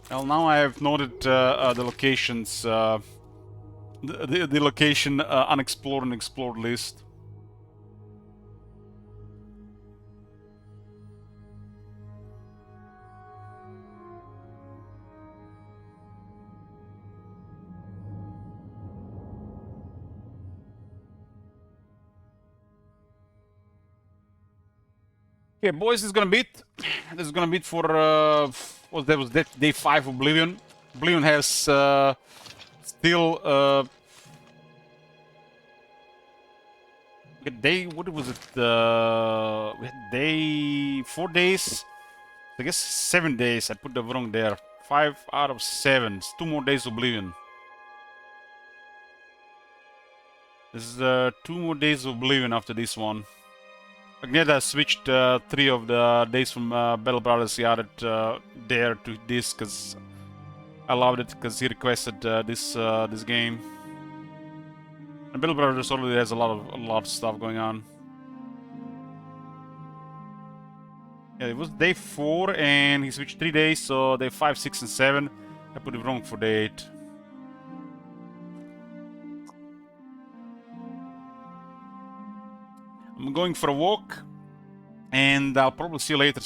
Well, now I have noted the locations, the location unexplored and explored list. Okay, boys, this is gonna be it. This is gonna be it for that was day 5 of Oblivion. Oblivion has still what was it? We had 4 days. I guess 7 days. I put the wrong there. 5 out of 7. It's 2 more days of Oblivion. This is 2 more days of Oblivion after this one. Agneta switched 3 of the days from Battle Brothers. He added there to this because I loved it, because he requested this game. And Battle Brothers already has a lot of stuff going on. Yeah, it was day 4 and he switched 3 days, so day 5, 6, and 7 I put it wrong for date. I'm going for a walk, and I'll probably see you later.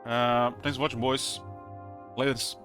Thanks for watching, boys. Laters.